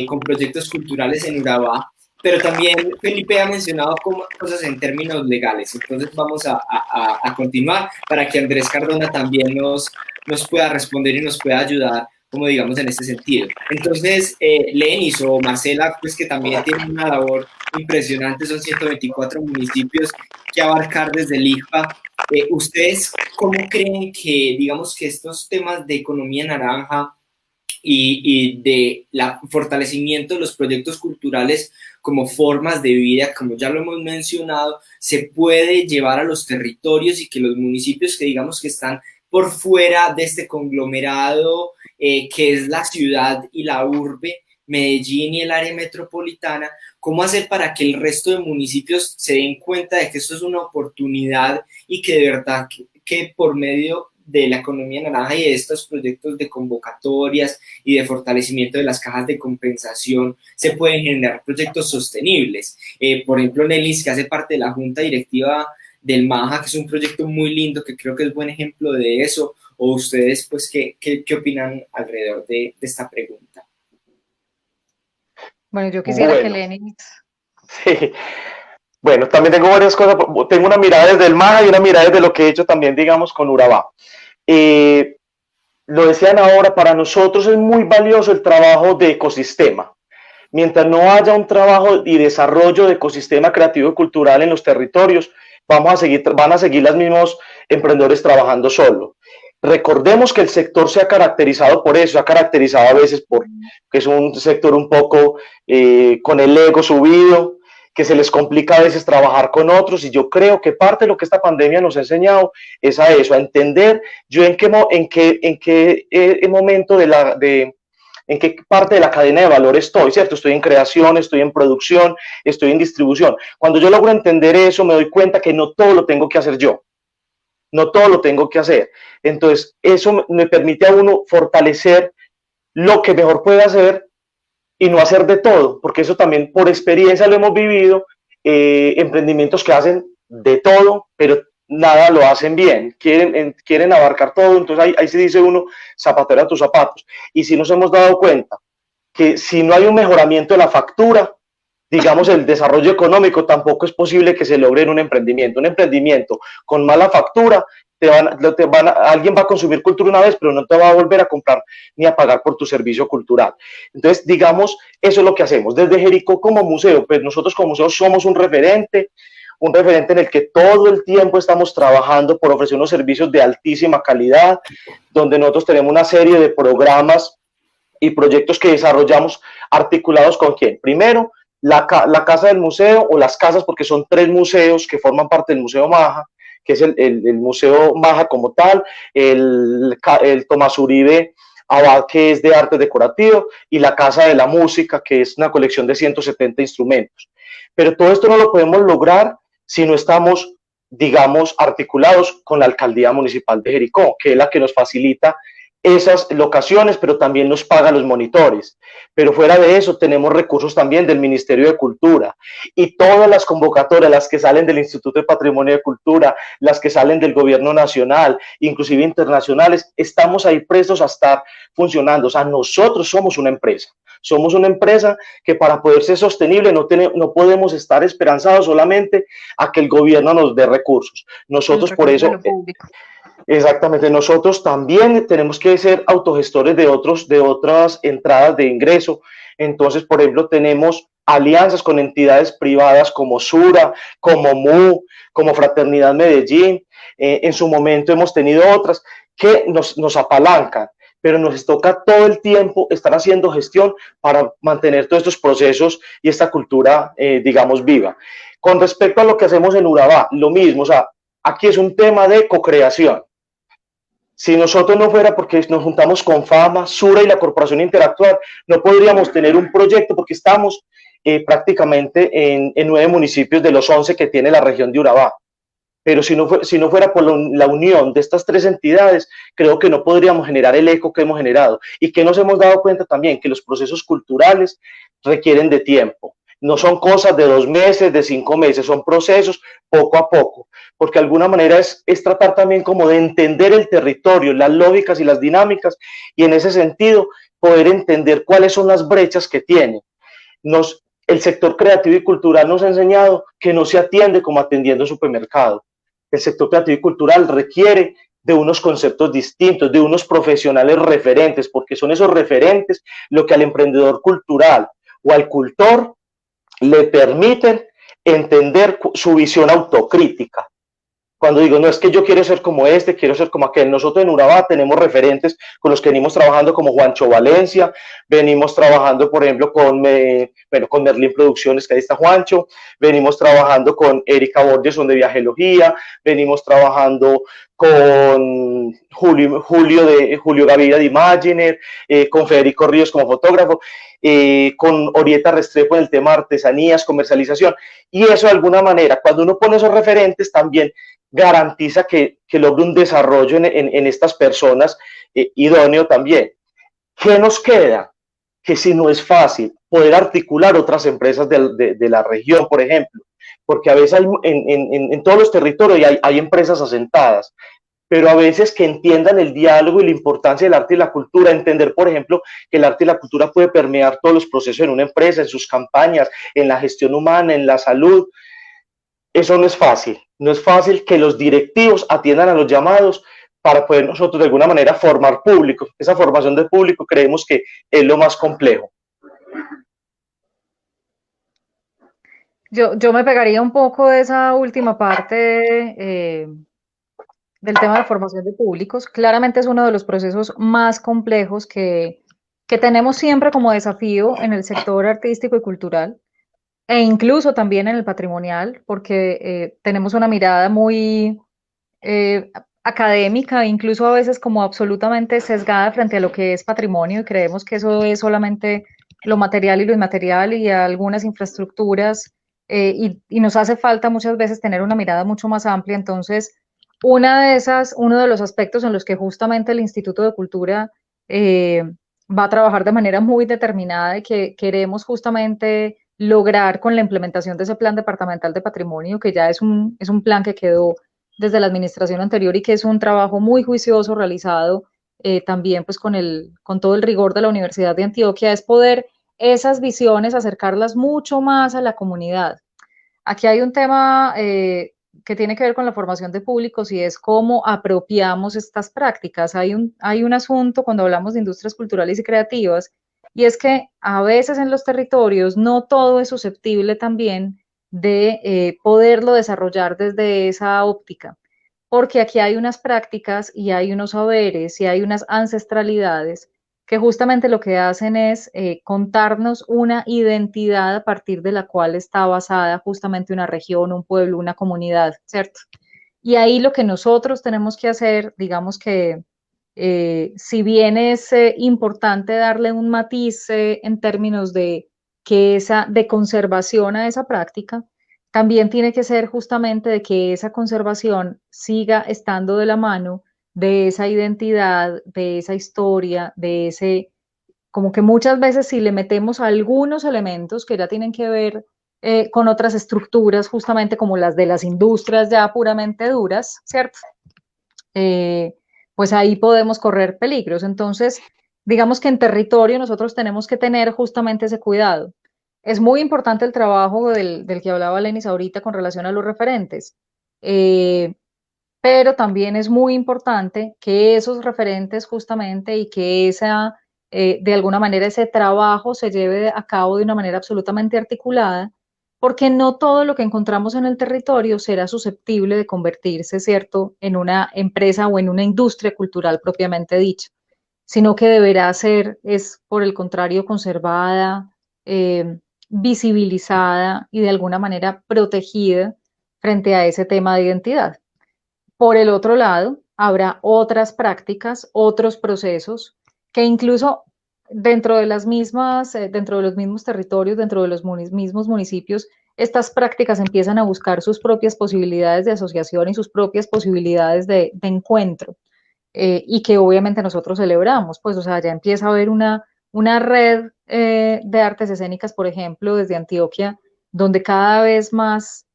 con proyectos culturales en Urabá, pero también Felipe ha mencionado cosas en términos legales. Entonces vamos a continuar para que Andrés Cardona también nos pueda responder y nos pueda ayudar, como digamos, en este sentido. Entonces, Lenis o Marcela, pues que también tienen una labor impresionante, son 124 municipios que abarcar desde el ICPA. ¿Ustedes cómo creen que, digamos, que estos temas de economía naranja y de fortalecimiento de los proyectos culturales como formas de vida, como ya lo hemos mencionado, se puede llevar a los territorios y que los municipios que digamos que están por fuera de este conglomerado que es la ciudad y la urbe, Medellín y el área metropolitana, cómo hacer para que el resto de municipios se den cuenta de que esto es una oportunidad y que de verdad que por medio de la economía naranja y de estos proyectos de convocatorias y de fortalecimiento de las cajas de compensación se pueden generar proyectos sostenibles. Por ejemplo, Nelis, que hace parte de la junta directiva del MAJA, que es un proyecto muy lindo, que creo que es buen ejemplo de eso, o ustedes, pues, ¿qué opinan alrededor de esta pregunta? Bueno, yo quisiera que Lenis... Sí. Bueno, también tengo varias cosas, tengo una mirada desde el MAJA y una mirada desde lo que he hecho también, digamos, con Urabá. Lo decían ahora, para nosotros es muy valioso el trabajo de ecosistema. Mientras no haya un trabajo y desarrollo de ecosistema creativo y cultural en los territorios, van a seguir los mismos emprendedores trabajando solo. Recordemos que el sector se ha caracterizado por eso, se ha caracterizado a veces por que es un sector un poco con el ego subido, que se les complica a veces trabajar con otros, y yo creo que parte de lo que esta pandemia nos ha enseñado es a eso, a entender yo en qué momento en qué parte de la cadena de valor estoy, ¿cierto? Estoy en creación, estoy en producción, estoy en distribución. Cuando yo logro entender eso, me doy cuenta que no todo lo tengo que hacer yo, no todo lo tengo que hacer. Entonces, eso me permite a uno fortalecer lo que mejor puede hacer y no hacer de todo, porque eso también por experiencia lo hemos vivido, emprendimientos que hacen de todo, pero nada lo hacen bien, quieren abarcar todo, entonces ahí se dice uno, zapatero a tus zapatos. Y si nos hemos dado cuenta que si no hay un mejoramiento de la factura, digamos, el desarrollo económico, tampoco es posible que se logre en un emprendimiento. Un emprendimiento con mala factura, alguien va a consumir cultura una vez, pero no te va a volver a comprar ni a pagar por tu servicio cultural. Entonces, digamos, eso es lo que hacemos. Desde Jericó como museo, pues nosotros como museo somos un referente en el que todo el tiempo estamos trabajando por ofrecer unos servicios de altísima calidad, donde nosotros tenemos una serie de programas y proyectos que desarrollamos articulados con ¿quién? Primero, la casa del museo, o las casas, porque son 3 museos que forman parte del Museo Maja, que es el Museo Maja como tal, el Tomás Uribe Abad, que es de arte decorativo, y la Casa de la Música, que es una colección de 170 instrumentos. Pero todo esto no lo podemos lograr si no estamos, digamos, articulados con la Alcaldía Municipal de Jericó, que es la que nos facilita esas locaciones, pero también nos paga los monitores. Pero fuera de eso, tenemos recursos también del Ministerio de Cultura y todas las convocatorias, las que salen del Instituto de Patrimonio de Cultura, las que salen del Gobierno Nacional, inclusive internacionales, estamos ahí prestos a estar funcionando. O sea, nosotros somos una empresa. Somos una empresa que para poder ser sostenible no podemos estar esperanzados solamente a que el gobierno nos dé recursos. Nosotros por eso... Exactamente, nosotros también tenemos que ser autogestores de otras entradas de ingreso. Entonces, por ejemplo, tenemos alianzas con entidades privadas como Sura, como MU, como Fraternidad Medellín. En su momento hemos tenido otras que nos apalancan, pero nos toca todo el tiempo estar haciendo gestión para mantener todos estos procesos y esta cultura, digamos, viva. Con respecto a lo que hacemos en Urabá, lo mismo, o sea, aquí es un tema de co-creación. Si nosotros no fuera porque nos juntamos con Fama, Sura y la Corporación Interactuar, no podríamos tener un proyecto porque estamos prácticamente en 9 municipios de los 11 que tiene la región de Urabá. Pero si no fuera por la unión de estas 3 entidades, creo que no podríamos generar el eco que hemos generado. Y que nos hemos dado cuenta también que los procesos culturales requieren de tiempo. No son cosas de 2 meses, de 5 meses, son procesos poco a poco, porque de alguna manera es tratar también como de entender el territorio, las lógicas y las dinámicas, y en ese sentido poder entender cuáles son las brechas que tiene. El sector creativo y cultural nos ha enseñado que no se atiende como atendiendo un supermercado. El sector creativo y cultural requiere de unos conceptos distintos, de unos profesionales referentes, porque son esos referentes lo que al emprendedor cultural o al cultor le permiten entender su visión autocrítica. Cuando digo, no es que yo quiero ser como este, quiero ser como aquel. Nosotros en Urabá tenemos referentes con los que venimos trabajando como Juancho Valencia, venimos trabajando, por ejemplo, con Merlin Producciones, que ahí está Juancho, venimos trabajando con Erika Borges, de Viajelogía, venimos trabajando con Julio Gavira de Imaginer, con Federico Ríos como fotógrafo, con Orieta Restrepo en el tema de artesanías, comercialización. Y eso de alguna manera, cuando uno pone esos referentes, también garantiza que logre un desarrollo en estas personas idóneo también. ¿Qué nos queda? Que si no es fácil poder articular otras empresas de la región, por ejemplo, porque a veces en todos los territorios hay empresas asentadas, pero a veces que entiendan el diálogo y la importancia del arte y la cultura, entender, por ejemplo, que el arte y la cultura puede permear todos los procesos en una empresa, en sus campañas, en la gestión humana, en la salud. Eso no es fácil. No es fácil que los directivos atiendan a los llamados para poder nosotros de alguna manera formar público. Esa formación de público creemos que es lo más complejo. Yo me pegaría un poco de esa última parte del tema de formación de públicos. Claramente es uno de los procesos más complejos que tenemos siempre como desafío en el sector artístico y cultural, e incluso también en el patrimonial, porque tenemos una mirada muy académica, incluso a veces como absolutamente sesgada frente a lo que es patrimonio, y creemos que eso es solamente lo material y lo inmaterial y algunas infraestructuras, y nos hace falta muchas veces tener una mirada mucho más amplia. Entonces, uno de los aspectos en los que justamente el Instituto de Cultura va a trabajar de manera muy determinada y que queremos justamente lograr con la implementación de ese plan departamental de patrimonio, que ya es un plan que quedó desde la administración anterior y que es un trabajo muy juicioso realizado también pues con todo el rigor de la Universidad de Antioquia, es poder esas visiones acercarlas mucho más a la comunidad. Aquí hay un tema que tiene que ver con la formación de públicos y es cómo apropiamos estas prácticas. Hay un asunto cuando hablamos de industrias culturales y creativas, y es que a veces en los territorios no todo es susceptible también de poderlo desarrollar desde esa óptica, porque aquí hay unas prácticas y hay unos saberes y hay unas ancestralidades que justamente lo que hacen es contarnos una identidad a partir de la cual está basada justamente una región, un pueblo, una comunidad, ¿cierto? Y ahí lo que nosotros tenemos que hacer, digamos que si bien es importante darle un matiz en términos de de conservación a esa práctica, también tiene que ser justamente de que esa conservación siga estando de la mano de esa identidad, de esa historia, de ese, como que muchas veces si le metemos algunos elementos que ya tienen que ver con otras estructuras, justamente como las de las industrias ya puramente duras, ¿cierto? Eh, pues ahí podemos correr peligros. Entonces, digamos que en territorio nosotros tenemos que tener justamente ese cuidado. Es muy importante el trabajo del que hablaba Lenis ahorita con relación a los referentes, eh, pero también es muy importante que esos referentes justamente y que de alguna manera ese trabajo se lleve a cabo de una manera absolutamente articulada, porque no todo lo que encontramos en el territorio será susceptible de convertirse, ¿cierto?, en una empresa o en una industria cultural propiamente dicha, sino que deberá ser, es por el contrario, conservada, visibilizada y de alguna manera protegida frente a ese tema de identidad. Por el otro lado, habrá otras prácticas, otros procesos que incluso dentro de las mismas, dentro de los mismos territorios, dentro de los mismos municipios, estas prácticas empiezan a buscar sus propias posibilidades de asociación y sus propias posibilidades de encuentro, y que obviamente nosotros celebramos, pues, o sea, ya empieza a haber una red de artes escénicas, por ejemplo, desde Antioquia, donde cada vez más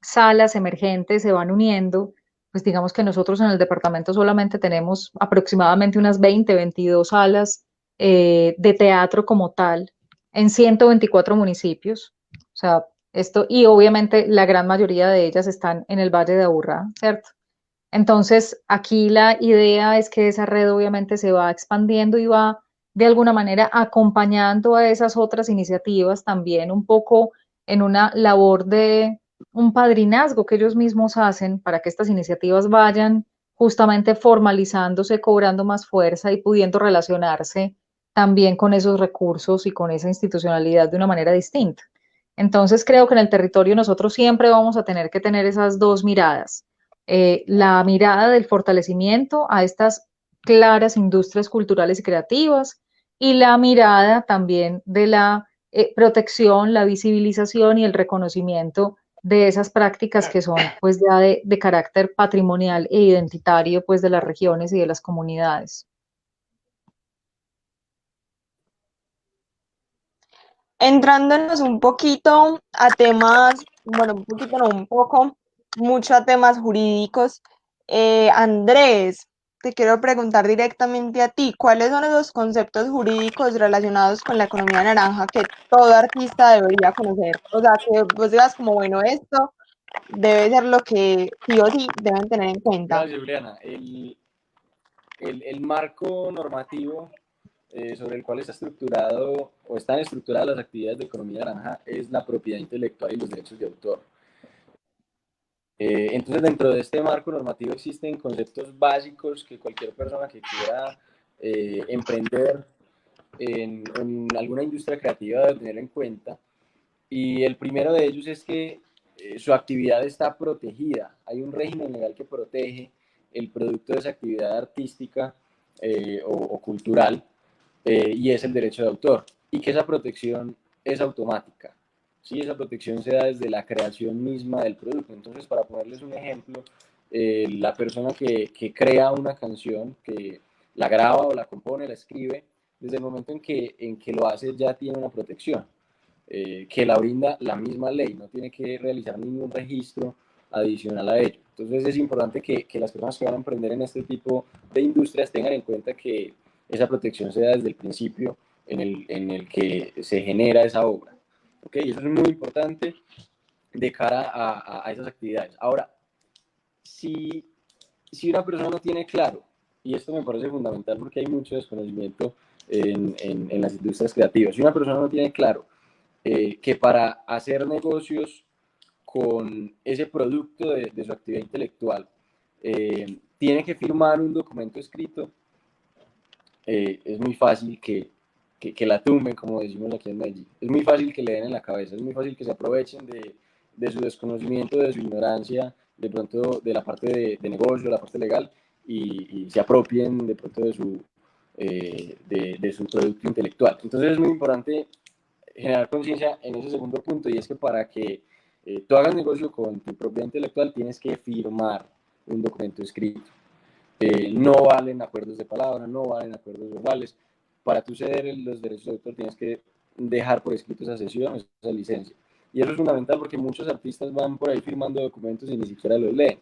salas emergentes se van uniendo. Pues digamos que nosotros en el departamento solamente tenemos aproximadamente unas 20, 22 salas de teatro como tal en 124 municipios. O sea, esto, y obviamente la gran mayoría de ellas están en el Valle de Aburrá, ¿cierto? Entonces, aquí la idea es que esa red obviamente se va expandiendo y va de alguna manera acompañando a esas otras iniciativas también un poco en una labor de un padrinazgo que ellos mismos hacen para que estas iniciativas vayan justamente formalizándose, cobrando más fuerza y pudiendo relacionarse también con esos recursos y con esa institucionalidad de una manera distinta. Entonces, creo que en el territorio nosotros siempre vamos a tener que tener esas dos miradas, la mirada del fortalecimiento a estas claras industrias culturales y creativas y la mirada también de la protección, la visibilización y el reconocimiento de esas prácticas que son pues ya de carácter patrimonial e identitario pues de las regiones y de las comunidades. Entrándonos un poquito a temas, bueno, un poquito, no, un poco, mucho a temas jurídicos. Andrés, te quiero preguntar directamente a ti, ¿cuáles son esos conceptos jurídicos relacionados con la economía naranja que todo artista debería conocer? O sea, que vos digas como, bueno, esto debe ser lo que sí o sí deben tener en cuenta. Gracias, Juliana. El marco normativo sobre el cual está estructurado o están estructuradas las actividades de economía naranja es la propiedad intelectual y los derechos de autor. Entonces, dentro de este marco normativo existen conceptos básicos que cualquier persona que quiera emprender en alguna industria creativa debe tener en cuenta. Y el primero de ellos es que su actividad está protegida. Hay un régimen legal que protege el producto de esa actividad artística o cultural, y es el derecho de autor. Y que esa protección es automática. ¿Sí? Esa protección se da desde la creación misma del producto. Entonces, para ponerles un ejemplo, la persona que crea una canción, que la graba o la compone, la escribe, desde el momento en que lo hace ya tiene una protección. Que la brinda la misma ley, no tiene que realizar ningún registro adicional a ello. Entonces es importante que las personas que van a emprender en este tipo de industrias tengan en cuenta que esa protección se da desde el principio en el que se genera esa obra. ¿Okay? Eso es muy importante de cara a esas actividades. Ahora, si una persona no tiene claro, y esto me parece fundamental porque hay mucho desconocimiento en las industrias creativas, si una persona no tiene claro que para hacer negocios con ese producto de su actividad intelectual tiene que firmar un documento escrito, es muy fácil que la tumben, como decimos aquí en Medellín. Es muy fácil que le den en la cabeza, es muy fácil que se aprovechen de su desconocimiento, de su ignorancia, de pronto de la parte de negocio, de la parte legal, y se apropien de pronto de su producto intelectual. Entonces es muy importante generar conciencia en ese segundo punto, y es que para que tú hagas negocio con tu propiedad intelectual tienes que firmar un documento escrito. no valen acuerdos de palabra, no valen acuerdos verbales. Para tú ceder los derechos de autor tienes que dejar por escrito esa cesión, esa licencia. Y eso es fundamental porque muchos artistas van por ahí firmando documentos y ni siquiera los leen.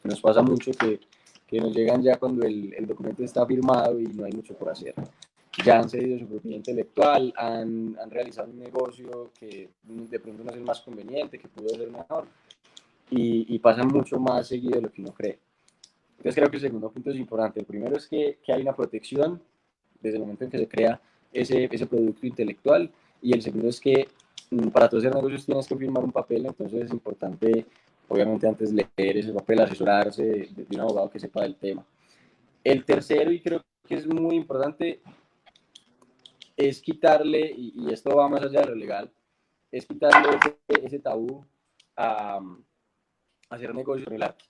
Nos pasa mucho que nos llegan ya cuando el documento está firmado y no hay mucho por hacer. Ya han cedido su propiedad intelectual, han realizado un negocio que de pronto no es el más conveniente, que pudo ser mejor, y pasa mucho más seguido de lo que uno cree. Entonces creo que el segundo punto es importante. El primero es que hay una protección desde el momento en que se crea ese producto intelectual, y el segundo es que para todos esos negocios tienes que firmar un papel, entonces es importante, obviamente, antes leer ese papel, asesorarse de un abogado que sepa del tema. El tercero, y creo que es muy importante, es quitarle, y esto va más allá de lo legal, es quitarle ese tabú a hacer negocio con el arte.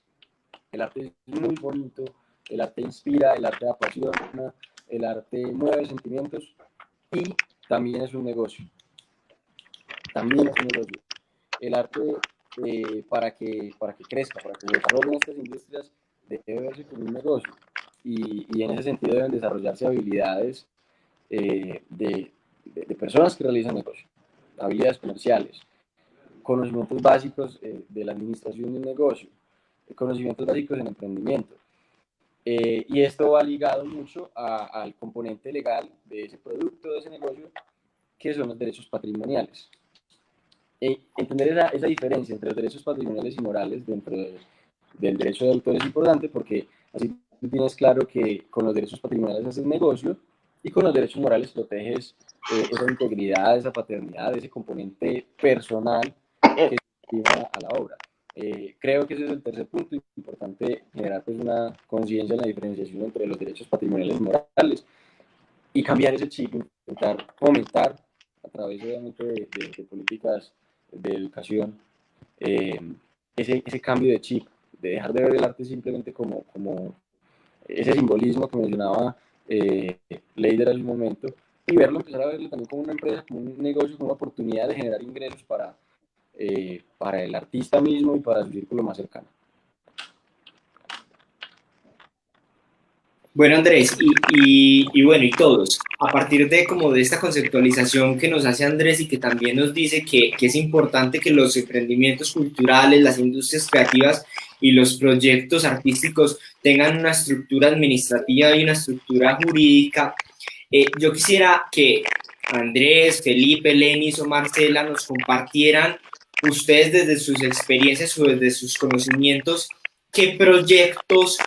El arte es muy bonito, el arte inspira, el arte apasiona, el arte mueve sentimientos, y también es un negocio. También es un negocio. El arte, para que crezca, para que se desarrollen estas industrias, debe verse como un negocio. Y en ese sentido deben desarrollarse habilidades de personas que realizan negocios, habilidades comerciales, conocimientos básicos de la administración de un negocio, conocimientos básicos en emprendimiento. Y esto va ligado mucho al componente legal de ese producto, de ese negocio, que son los derechos patrimoniales. Entender esa diferencia entre los derechos patrimoniales y morales dentro del derecho de autor es importante, porque así tú tienes claro que con los derechos patrimoniales haces negocio, y con los derechos morales proteges esa integridad, esa paternidad, ese componente personal que se lleva a la obra. Creo que ese es el tercer punto, importante generar pues una conciencia en la diferenciación entre los derechos patrimoniales y morales, y cambiar ese chip, intentar fomentar a través obviamente de políticas de educación ese cambio de chip, de dejar de ver el arte simplemente como ese simbolismo que mencionaba Leider hace un momento, y empezar a verlo también como una empresa, como un negocio, como una oportunidad de generar ingresos para el artista mismo y para su círculo más cercano. Bueno, Andrés, y bueno, y todos, a partir de como de esta conceptualización que nos hace Andrés y que también nos dice que es importante que los emprendimientos culturales, las industrias creativas y los proyectos artísticos tengan una estructura administrativa y una estructura jurídica, yo quisiera que Andrés, Felipe, Lenis o Marcela nos compartieran ustedes desde sus experiencias o desde sus conocimientos qué proyectos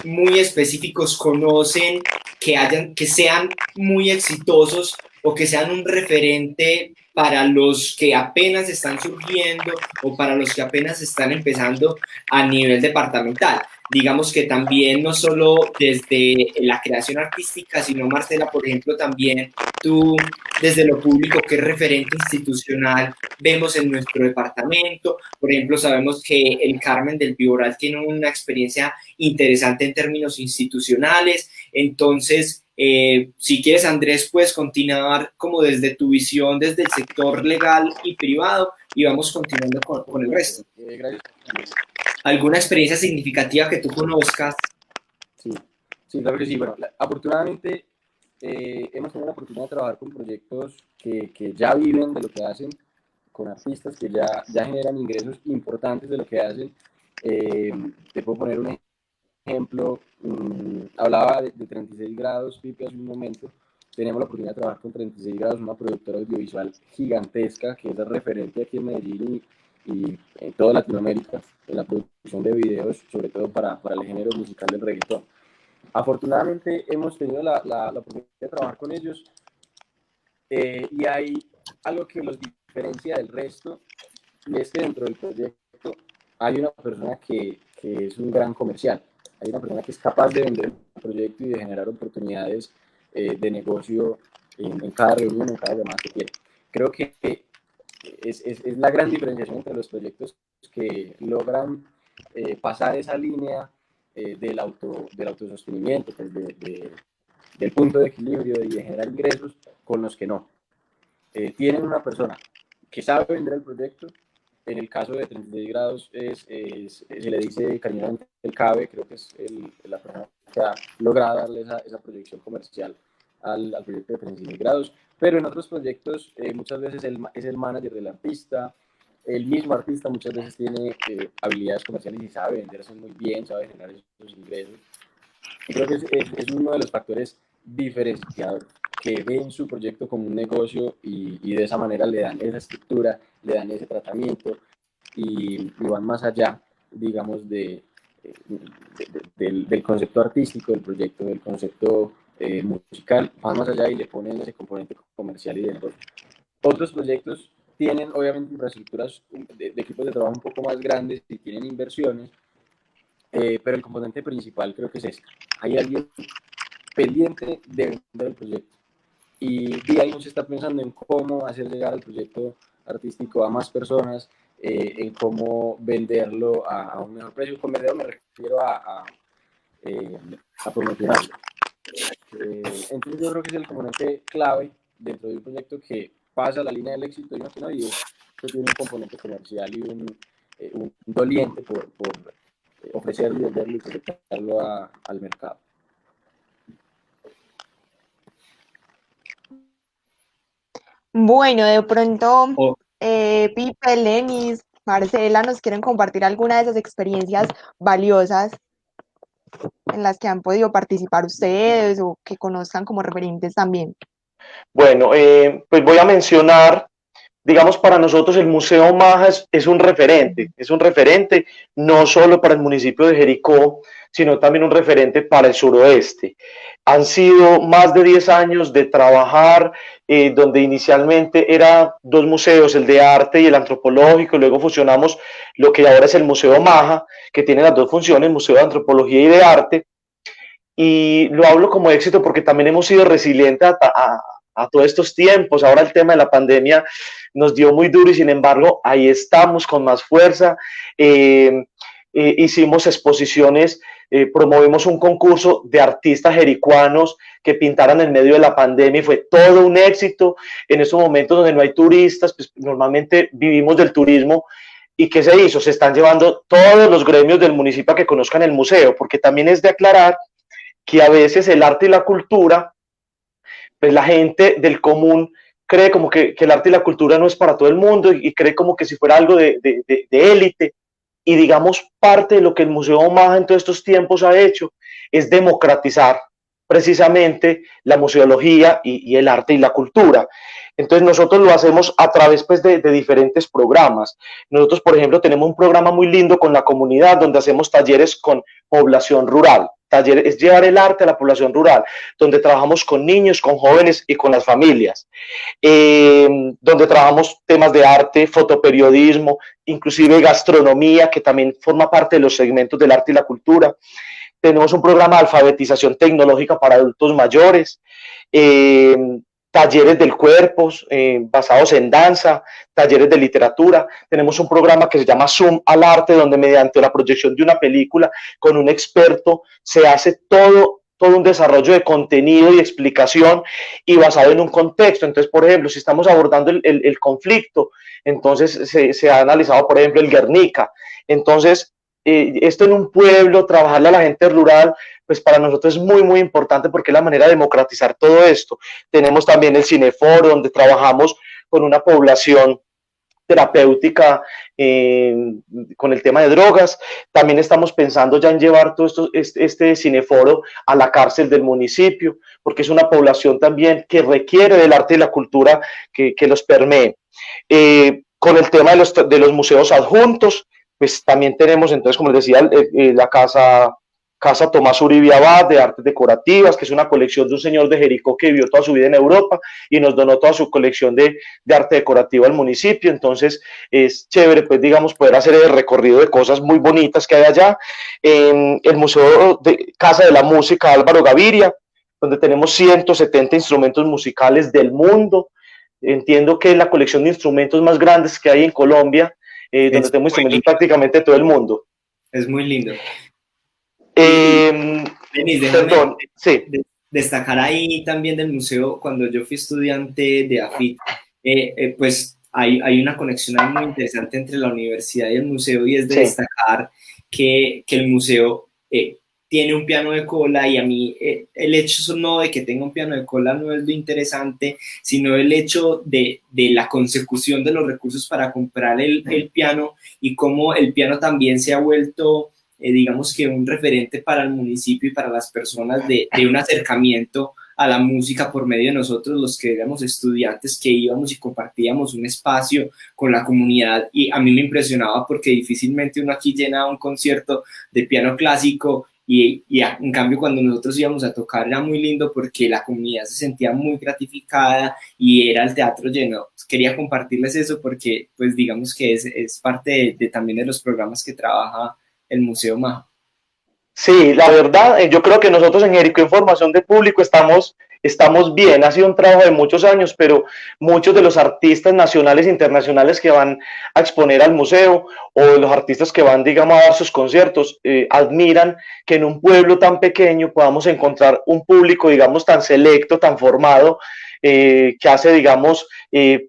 muy específicos conocen que sean muy exitosos o que sean un referente para los que apenas están surgiendo o para los que apenas están empezando a nivel departamental. Digamos que también no solo desde la creación artística, sino Marcela, por ejemplo, también tú desde lo público, qué referente institucional vemos en nuestro departamento. Por ejemplo, sabemos que el Carmen del Viboral tiene una experiencia interesante en términos institucionales. Entonces, si quieres, Andrés, puedes continuar como desde tu visión, desde el sector legal y privado, y vamos continuando con el resto. Gracias. ¿Alguna experiencia significativa que tú conozcas? Sí, claro que sí. Bueno, afortunadamente hemos tenido la oportunidad de trabajar con proyectos que ya viven de lo que hacen, con artistas que ya generan ingresos importantes de lo que hacen. Te puedo poner un ejemplo. Hablaba de 36 grados, Pipe, hace un momento. Teníamos la oportunidad de trabajar con 36 grados, una productora audiovisual gigantesca que es referente aquí en Medellín y en toda Latinoamérica en la producción de videos, sobre todo para el género musical del reggaetón. Afortunadamente hemos tenido la oportunidad de trabajar con ellos, y hay algo que los diferencia del resto, y es que dentro del proyecto hay una persona que es un gran comercial, hay una persona que es capaz de vender el proyecto y de generar oportunidades de negocio en cada reunión, en cada llamada que tiene. Creo que es la gran diferenciación entre los proyectos que logran pasar esa línea del autosostenimiento, pues del punto de equilibrio y de generar ingresos, con los que no. Tienen una persona que sabe vender el proyecto, en el caso de 36 grados se le dice cariñosamente el CABE, creo que es la persona que ha logrado darle esa proyección comercial al proyecto de 36 grados, pero en otros proyectos muchas veces es el manager del artista, el mismo artista muchas veces tiene habilidades comerciales y sabe venderse muy bien, sabe generar esos ingresos. Y creo que es uno de los factores diferenciadores, que ven su proyecto como un negocio y de esa manera le dan esa estructura, le dan ese tratamiento y van más allá, digamos, del concepto artístico del proyecto, del concepto musical, van más allá y le ponen ese componente comercial y de negocio. Otros proyectos tienen obviamente infraestructuras de equipos de trabajo un poco más grandes y tienen inversiones, pero el componente principal creo que es este. Hay alguien pendiente de vender el proyecto y ahí no se está pensando en cómo hacer llegar el proyecto artístico a más personas, en cómo venderlo a un mejor precio. Con venderlo me refiero a promocionarlo. Entonces yo creo que es el componente clave dentro de un proyecto que pasa la línea del éxito y que tiene un componente comercial y un doliente por ofrecerlo y venderlo y presentarlo al mercado. Bueno, de pronto, Pipe, Lenis, Marcela, ¿nos quieren compartir alguna de esas experiencias valiosas en las que han podido participar ustedes o que conozcan como referentes también? Bueno, pues voy a mencionar, digamos, para nosotros el Museo Maja es un referente no solo para el municipio de Jericó, sino también un referente para el suroeste. Han sido más de 10 años de trabajar, donde inicialmente eran dos museos, el de arte y el antropológico, y luego fusionamos lo que ahora es el Museo Maja, que tiene las dos funciones, Museo de Antropología y de Arte, y lo hablo como éxito porque también hemos sido resilientes a todos estos tiempos. Ahora el tema de la pandemia nos dio muy duro y sin embargo ahí estamos con más fuerza. Hicimos exposiciones, promovimos un concurso de artistas jericuanos que pintaran en medio de la pandemia y fue todo un éxito. En estos momentos donde no hay turistas, pues normalmente vivimos del turismo. ¿Y qué se hizo? Se están llevando todos los gremios del municipio a que conozcan el museo, porque también es de aclarar que a veces el arte y la cultura, pues la gente del común cree como que el arte y la cultura no es para todo el mundo y cree como que si fuera algo de élite. Y digamos, parte de lo que el Museo Maja en todos estos tiempos ha hecho es democratizar precisamente la museología y el arte y la cultura. Entonces nosotros lo hacemos a través pues, de diferentes programas. Nosotros, por ejemplo, tenemos un programa muy lindo con la comunidad donde hacemos talleres con población rural. Taller es llevar el arte a la población rural, donde trabajamos con niños, con jóvenes y con las familias, donde trabajamos temas de arte, fotoperiodismo, inclusive gastronomía, que también forma parte de los segmentos del arte y la cultura. Tenemos un programa de alfabetización tecnológica para adultos mayores, talleres del cuerpo basados en danza, talleres de literatura. Tenemos un programa que se llama Zoom al Arte, donde mediante la proyección de una película con un experto se hace todo un desarrollo de contenido y explicación y basado en un contexto. Entonces, por ejemplo, si estamos abordando el conflicto, entonces se ha analizado, por ejemplo, el Guernica. Entonces, esto en un pueblo, trabajarle a la gente rural, pues para nosotros es muy, muy importante porque es la manera de democratizar todo esto. Tenemos también el Cineforo, donde trabajamos con una población terapéutica con el tema de drogas. También estamos pensando ya en llevar todo esto, este cineforo a la cárcel del municipio, porque es una población también que requiere del arte y la cultura que los permeen. Con el tema de los museos adjuntos, pues también tenemos, entonces, como les decía, la Casa Tomás Uribe Abad de Artes Decorativas, que es una colección de un señor de Jericó que vivió toda su vida en Europa y nos donó toda su colección de arte decorativo al municipio. Entonces es chévere, pues digamos, poder hacer el recorrido de cosas muy bonitas que hay allá. El Museo de Casa de la Música Álvaro Gaviria, donde tenemos 170 instrumentos musicales del mundo. Entiendo que es la colección de instrumentos más grandes que hay en Colombia, donde tenemos instrumentos prácticamente de todo el mundo. Es muy lindo. Denis, perdón, sí. Destacar ahí también del museo, cuando yo fui estudiante de AFIT, pues hay una conexión ahí muy interesante entre la universidad y el museo, y es de destacar que el museo tiene un piano de cola, y a mí el hecho no de que tenga un piano de cola no es lo interesante, sino el hecho de la consecución de los recursos para comprar el piano, y cómo el piano también se ha vuelto, digamos que un referente para el municipio y para las personas de un acercamiento a la música por medio de nosotros, los que éramos estudiantes, que íbamos y compartíamos un espacio con la comunidad. Y a mí me impresionaba porque difícilmente uno aquí llena un concierto de piano clásico, y en cambio cuando nosotros íbamos a tocar era muy lindo porque la comunidad se sentía muy gratificada y era el teatro lleno. Quería compartirles eso porque pues digamos que es parte también de los programas que trabaja el Museo Majo. Sí, la verdad, yo creo que nosotros en Jericó Información de Público estamos bien. Ha sido un trabajo de muchos años, pero muchos de los artistas nacionales e internacionales que van a exponer al museo, o los artistas que van, digamos, a dar sus conciertos, admiran que en un pueblo tan pequeño podamos encontrar un público, digamos, tan selecto, tan formado, que hace, digamos,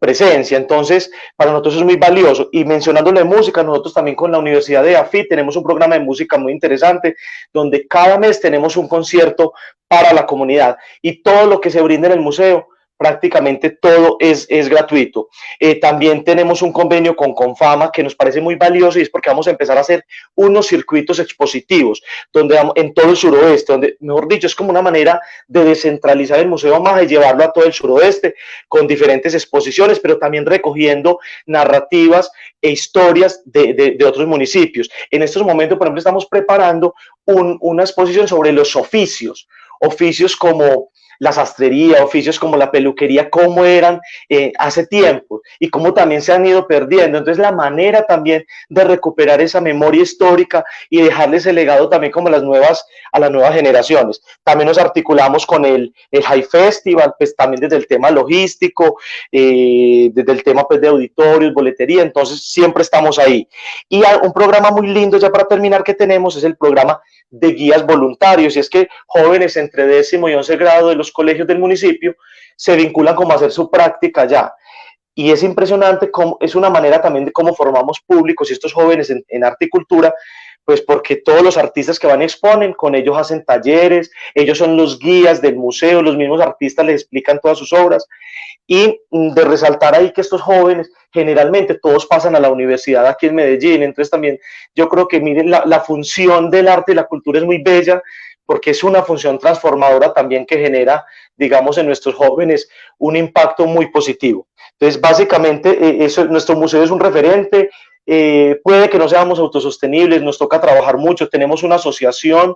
presencia. Entonces, para nosotros es muy valioso. Y mencionándole música, nosotros también con la Universidad de AFIT tenemos un programa de música muy interesante, donde cada mes tenemos un concierto para la comunidad, y todo lo que se brinda en el museo, prácticamente todo es gratuito. También tenemos un convenio con Confama que nos parece muy valioso, y es porque vamos a empezar a hacer unos circuitos expositivos donde vamos, en todo el suroeste, donde, mejor dicho, es como una manera de descentralizar el Museo Maja y llevarlo a todo el suroeste con diferentes exposiciones, pero también recogiendo narrativas e historias de otros municipios. En estos momentos, por ejemplo, estamos preparando una exposición sobre los oficios como la sastrería, oficios como la peluquería, cómo eran hace tiempo y cómo también se han ido perdiendo. Entonces, la manera también de recuperar esa memoria histórica y dejarle ese legado también como a las nuevas generaciones. También nos articulamos con el High Festival, pues también desde el tema logístico, desde el tema pues de auditorios, boletería. Entonces, siempre estamos ahí. Y un programa muy lindo, ya para terminar, que tenemos es el programa de guías voluntarios, y es que jóvenes entre 10º y 11 grado de los colegios del municipio se vinculan como a hacer su práctica allá. Y es impresionante cómo es una manera también de cómo formamos públicos y estos jóvenes en arte y cultura, pues porque todos los artistas que van exponen, con ellos hacen talleres, ellos son los guías del museo, los mismos artistas les explican todas sus obras. Y de resaltar ahí que estos jóvenes generalmente todos pasan a la universidad aquí en Medellín. Entonces también yo creo que miren, la función del arte y la cultura es muy bella, porque es una función transformadora también que genera, digamos, en nuestros jóvenes un impacto muy positivo. Entonces, básicamente, nuestro museo es un referente. Puede que no seamos autosostenibles, nos toca trabajar mucho. Tenemos una asociación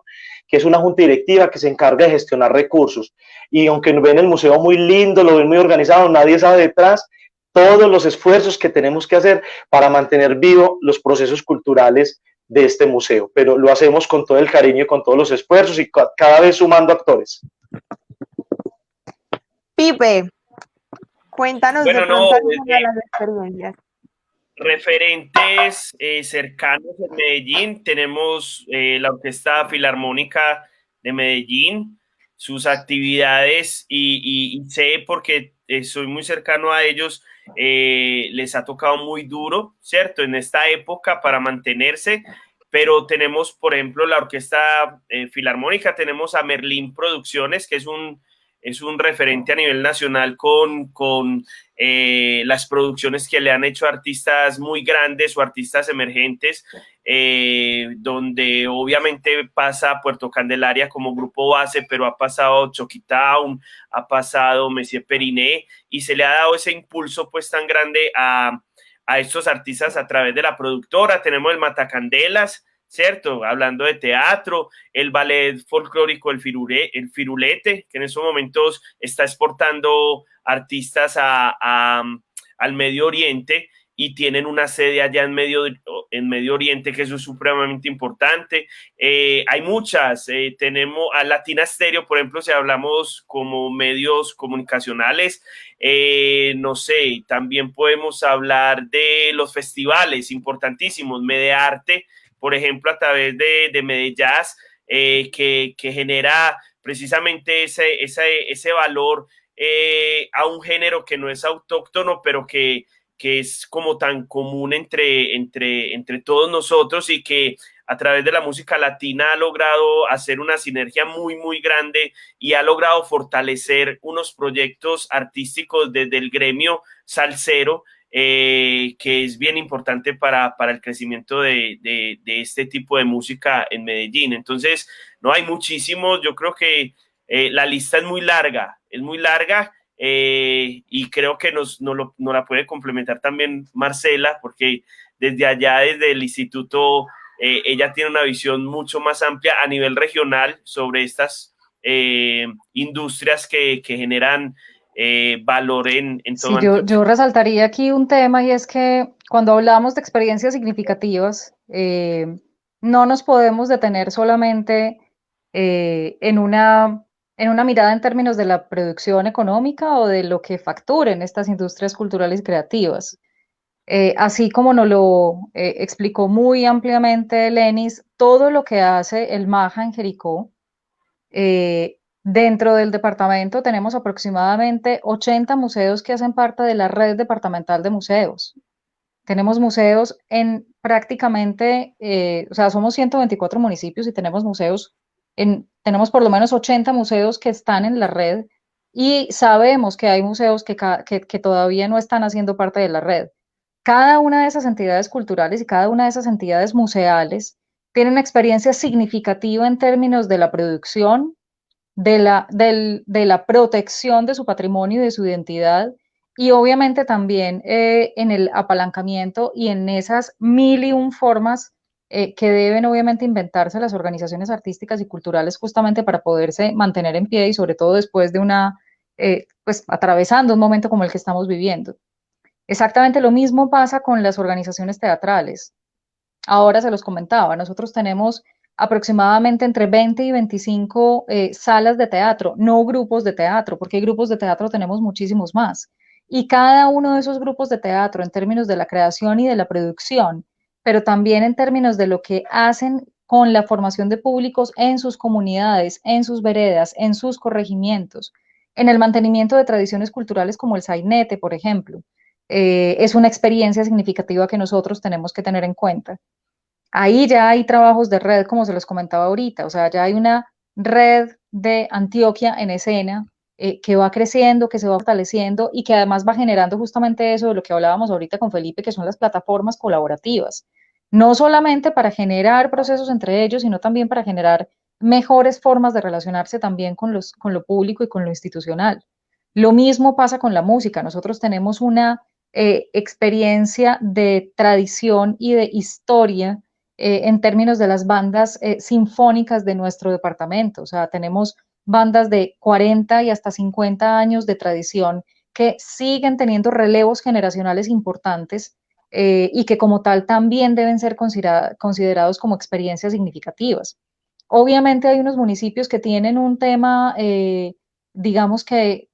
que es una junta directiva que se encarga de gestionar recursos. Y aunque ven el museo muy lindo, lo ven muy organizado, nadie sabe detrás todos los esfuerzos que tenemos que hacer para mantener vivos los procesos culturales de este museo, pero lo hacemos con todo el cariño y con todos los esfuerzos, y cada vez sumando actores. Pipe, cuéntanos de pronto algunas de las experiencias. Referentes cercanos en Medellín, tenemos la Orquesta Filarmónica de Medellín, sus actividades, y sé porque soy muy cercano a ellos, les ha tocado muy duro, ¿cierto? En esta época para mantenerse, pero tenemos, por ejemplo, la Orquesta Filarmónica, tenemos a Merlín Producciones, que es un referente a nivel nacional con las producciones que le han hecho artistas muy grandes o artistas emergentes, donde obviamente pasa Puerto Candelaria como grupo base, pero ha pasado Chucky Town, ha pasado Messier Periné, y se le ha dado ese impulso pues tan grande a estos artistas a través de la productora. Tenemos el Matacandelas, ¿cierto? Hablando de teatro, el ballet folclórico El Firulete, que en estos momentos está exportando artistas al Medio Oriente, y tienen una sede allá en Medio Oriente, que eso es supremamente importante. Hay muchas, tenemos a Latina Stereo, por ejemplo, si hablamos como medios comunicacionales, no sé, también podemos hablar de los festivales importantísimos, Medearte, por ejemplo, a través de Medellaz, que genera precisamente ese valor a un género que no es autóctono, pero que es como tan común entre todos nosotros y que a través de la música latina ha logrado hacer una sinergia muy, muy grande y ha logrado fortalecer unos proyectos artísticos desde el gremio salsero, que es bien importante para el crecimiento de este tipo de música en Medellín. Entonces, no hay muchísimos, yo creo que la lista es muy larga, y creo que nos la puede complementar también Marcela, porque desde allá, desde el instituto, ella tiene una visión mucho más amplia a nivel regional sobre estas industrias que generan valor en todo. Sí, yo resaltaría aquí un tema, y es que cuando hablamos de experiencias significativas, no nos podemos detener solamente en una mirada en términos de la producción económica o de lo que facturen estas industrias culturales y creativas. Así como nos lo explicó muy ampliamente Lenis, todo lo que hace el MAJA en Jericó, dentro del departamento tenemos aproximadamente 80 museos que hacen parte de la red departamental de museos. Tenemos museos en prácticamente, o sea, somos 124 municipios y tenemos museos, tenemos por lo menos 80 museos que están en la red, y sabemos que hay museos que todavía no están haciendo parte de la red. Cada una de esas entidades culturales y cada una de esas entidades museales tiene una experiencia significativa en términos de la producción, de la protección de su patrimonio y de su identidad, y obviamente también en el apalancamiento y en esas mil y un formas que deben obviamente inventarse las organizaciones artísticas y culturales justamente para poderse mantener en pie, y sobre todo después de pues atravesando un momento como el que estamos viviendo. Exactamente lo mismo pasa con las organizaciones teatrales. Ahora se los comentaba, nosotros tenemos aproximadamente entre 20 y 25 salas de teatro, no grupos de teatro, porque grupos de teatro tenemos muchísimos más. Y cada uno de esos grupos de teatro, en términos de la creación y de la producción, pero también en términos de lo que hacen con la formación de públicos en sus comunidades, en sus veredas, en sus corregimientos, en el mantenimiento de tradiciones culturales como el sainete, por ejemplo, es una experiencia significativa que nosotros tenemos que tener en cuenta. Ahí ya hay trabajos de red, como se los comentaba ahorita, o sea, ya hay una red de Antioquia en escena que va creciendo, que se va fortaleciendo y que además va generando justamente eso de lo que hablábamos ahorita con Felipe, que son las plataformas colaborativas, no solamente para generar procesos entre ellos, sino también para generar mejores formas de relacionarse también con lo público y con lo institucional. Lo mismo pasa con la música. Nosotros tenemos una experiencia de tradición y de historia en términos de las bandas sinfónicas de nuestro departamento. O sea, tenemos bandas de 40 y hasta 50 años de tradición que siguen teniendo relevos generacionales importantes y que como tal también deben ser considerados como experiencias significativas. Obviamente hay unos municipios que tienen un tema, digamos que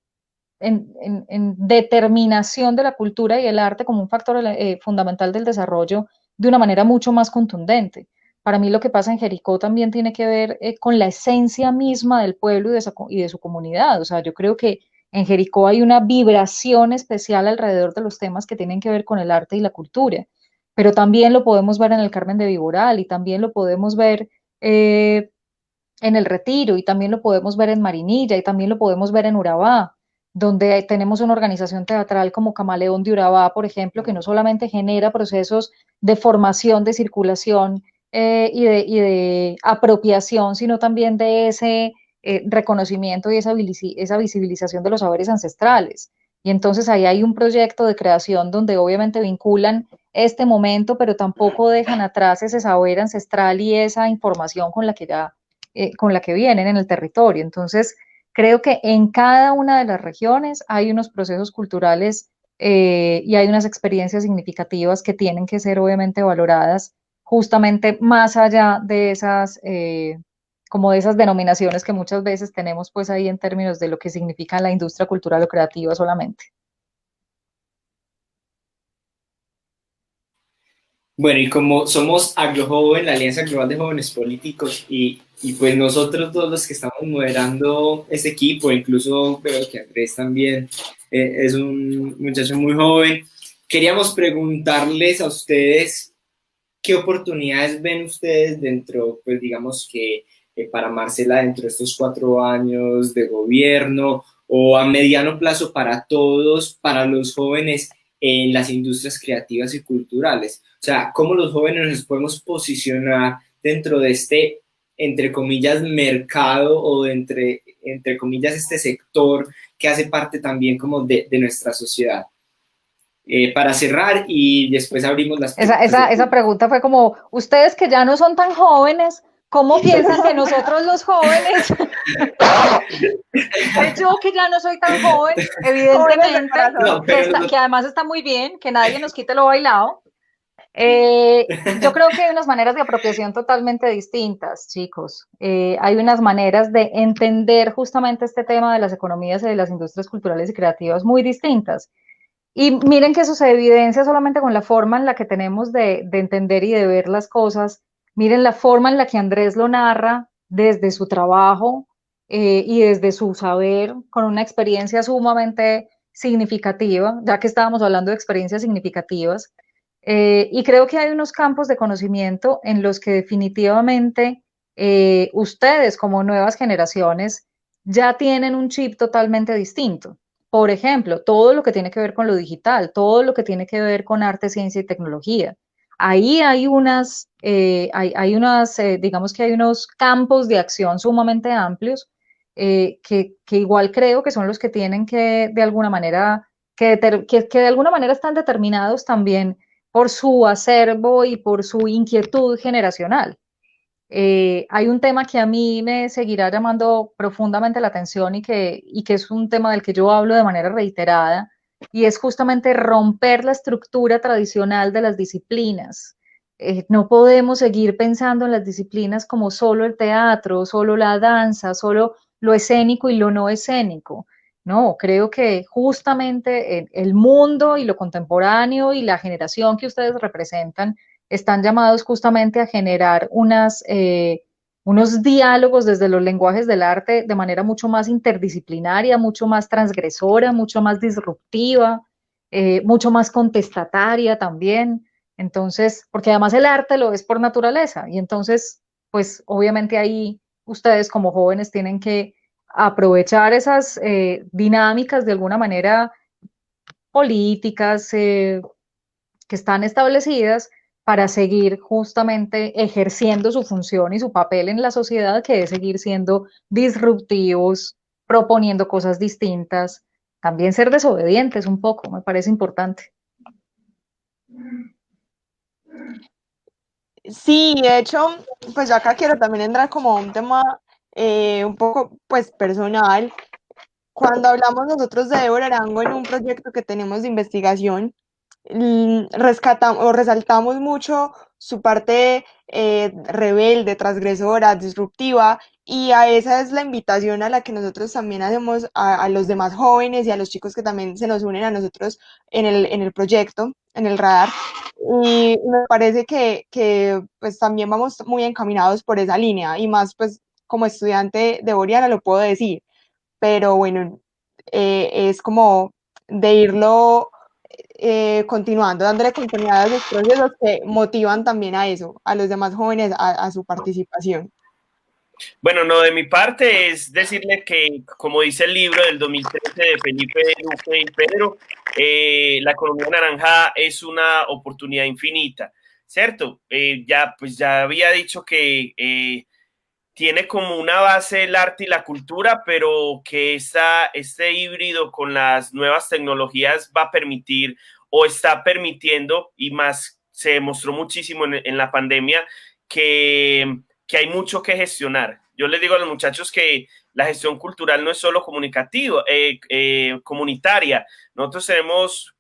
en determinación de la cultura y el arte como un factor fundamental del desarrollo de una manera mucho más contundente. Para mí lo que pasa en Jericó también tiene que ver con la esencia misma del pueblo y de su comunidad. O sea, yo creo que en Jericó hay una vibración especial alrededor de los temas que tienen que ver con el arte y la cultura, pero también lo podemos ver en el Carmen de Viboral, y también lo podemos ver en el Retiro, y también lo podemos ver en Marinilla, y también lo podemos ver en Urabá, donde tenemos una organización teatral como Camaleón de Urabá, por ejemplo, que no solamente genera procesos de formación, de circulación y de apropiación, sino también de ese reconocimiento y esa visibilización de los saberes ancestrales. Y entonces ahí hay un proyecto de creación donde obviamente vinculan este momento, pero tampoco dejan atrás ese saber ancestral y esa información con la que vienen en el territorio. Entonces, creo que en cada una de las regiones hay unos procesos culturales y hay unas experiencias significativas que tienen que ser obviamente valoradas justamente más allá de como de esas denominaciones que muchas veces tenemos pues ahí en términos de lo que significa la industria cultural o creativa solamente. Bueno, y como somos AgloJoven, la Alianza Global de Jóvenes Políticos, y pues nosotros todos los que estamos moderando este equipo, incluso veo que Andrés también es un muchacho muy joven, queríamos preguntarles a ustedes qué oportunidades ven ustedes dentro, pues digamos que para Marcela, dentro de estos 4 años de gobierno o a mediano plazo para todos, para los jóvenes en las industrias creativas y culturales. O sea, cómo los jóvenes nos podemos posicionar dentro de este, entre comillas, mercado o entre comillas, este sector que hace parte también como de nuestra sociedad. Para cerrar y después abrimos las preguntas. Esa pregunta fue como, ustedes que ya no son tan jóvenes, ¿cómo piensan que nosotros los jóvenes? Yo que ya no soy tan joven, evidentemente, No, que además está muy bien, que nadie nos quite lo bailado. Yo creo que hay unas maneras de apropiación totalmente distintas, chicos. Hay unas maneras de entender justamente este tema de las economías y de las industrias culturales y creativas muy distintas. Y miren que eso se evidencia solamente con la forma en la que tenemos de entender y de ver las cosas. Miren la forma en la que Andrés lo narra desde su trabajo y desde su saber, con una experiencia sumamente significativa, ya que estábamos hablando de experiencias significativas. Y creo que hay unos campos de conocimiento en los que definitivamente ustedes como nuevas generaciones ya tienen un chip totalmente distinto. Por ejemplo, todo lo que tiene que ver con lo digital, todo lo que tiene que ver con arte, ciencia y tecnología. Ahí hay digamos que hay unos campos de acción sumamente amplios que igual creo que son los que tienen que de alguna manera, que de alguna manera están determinados también por su acervo y por su inquietud generacional. Hay un tema que a mí me seguirá llamando profundamente la atención y que es un tema del que yo hablo de manera reiterada, y es justamente romper la estructura tradicional de las disciplinas. No podemos seguir pensando en las disciplinas como solo el teatro, solo la danza, solo lo escénico y lo no escénico. No, creo que justamente el mundo y lo contemporáneo y la generación que ustedes representan están llamados justamente a generar unos diálogos desde los lenguajes del arte de manera mucho más interdisciplinaria, mucho más transgresora, mucho más disruptiva, mucho más contestataria también. Entonces, porque además el arte lo es por naturaleza y entonces, pues obviamente ahí ustedes como jóvenes tienen que aprovechar esas dinámicas de alguna manera políticas que están establecidas para seguir justamente ejerciendo su función y su papel en la sociedad, que es seguir siendo disruptivos, proponiendo cosas distintas, también ser desobedientes un poco, me parece importante. Sí, de hecho, pues acá quiero también entrar como a un tema un poco pues personal. Cuando hablamos nosotros de Débora Arango en un proyecto que tenemos de investigación, rescatamos o resaltamos mucho su parte rebelde, transgresora, disruptiva, y a esa es la invitación a la que nosotros también hacemos a los demás jóvenes y a los chicos que también se nos unen a nosotros en el proyecto, en el radar. Y me parece que pues también vamos muy encaminados por esa línea, y más pues como estudiante de Boriana lo puedo decir, pero bueno, es como de irlo continuando, dándole continuidad a esos procesos que motivan también a eso, a los demás jóvenes, a su participación. Bueno, no, de mi parte es decirle que, como dice el libro del 2013 de Felipe Duque y Pedro, la economía naranja es una oportunidad infinita, ¿cierto? Pues ya había dicho que tiene como una base el arte y la cultura, pero que este híbrido con las nuevas tecnologías va a permitir o está permitiendo, y más se demostró muchísimo en la pandemia, que hay mucho que gestionar. Yo les digo a los muchachos que la gestión cultural no es solo comunicativa, comunitaria. Nosotros tenemos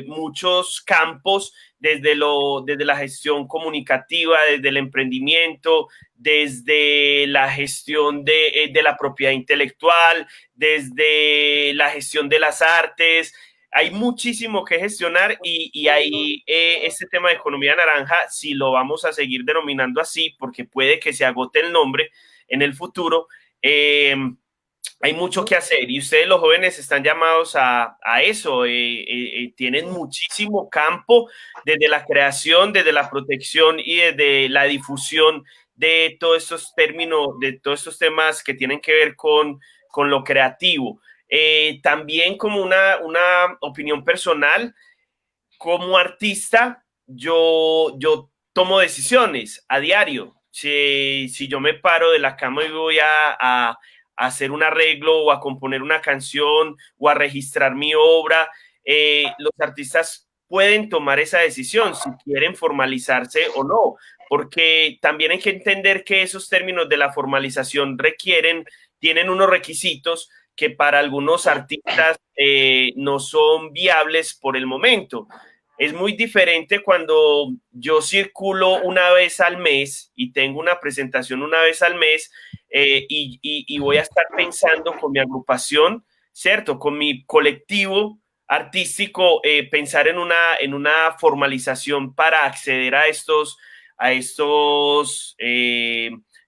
muchos campos desde la gestión comunicativa, desde el emprendimiento, desde la gestión de la propiedad intelectual, desde la gestión de las artes. Hay muchísimo que gestionar y ahí este tema de economía naranja, si lo vamos a seguir denominando así, porque puede que se agote el nombre en el futuro, hay mucho que hacer y ustedes los jóvenes están llamados a eso. Tienen muchísimo campo desde la creación, desde la protección y desde la difusión de todos estos términos, de todos estos temas que tienen que ver con lo creativo. También como una opinión personal, como artista, yo tomo decisiones a diario. Si yo me paro de la cama y voy a hacer un arreglo o a componer una canción o a registrar mi obra, los artistas pueden tomar esa decisión si quieren formalizarse o no, porque también hay que entender que esos términos de la formalización tienen unos requisitos que para algunos artistas no son viables por el momento. Es muy diferente cuando yo circulo una vez al mes y tengo una presentación una vez al mes y voy a estar pensando con mi agrupación, ¿cierto? Con mi colectivo artístico, pensar en una formalización para acceder a estos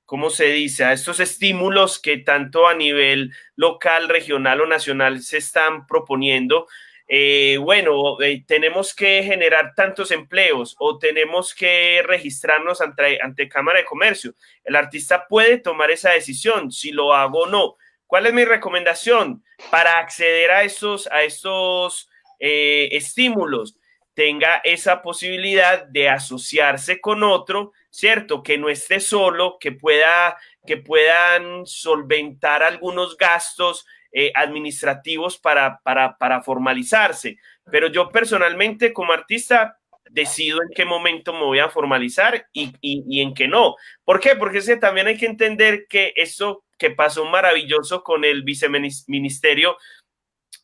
¿cómo se dice? A estos estímulos que tanto a nivel local, regional o nacional se están proponiendo. Tenemos que generar tantos empleos o tenemos que registrarnos ante Cámara de Comercio. El artista puede tomar esa decisión, si lo hago o no. ¿Cuál es mi recomendación para acceder a estos estímulos? Tenga esa posibilidad de asociarse con otro, ¿cierto? Que no esté solo, que puedan solventar algunos gastos administrativos para formalizarse. Pero yo personalmente como artista decido en qué momento me voy a formalizar y en qué no. ¿Por qué? Porque también hay que entender que eso que pasó maravilloso con el viceministerio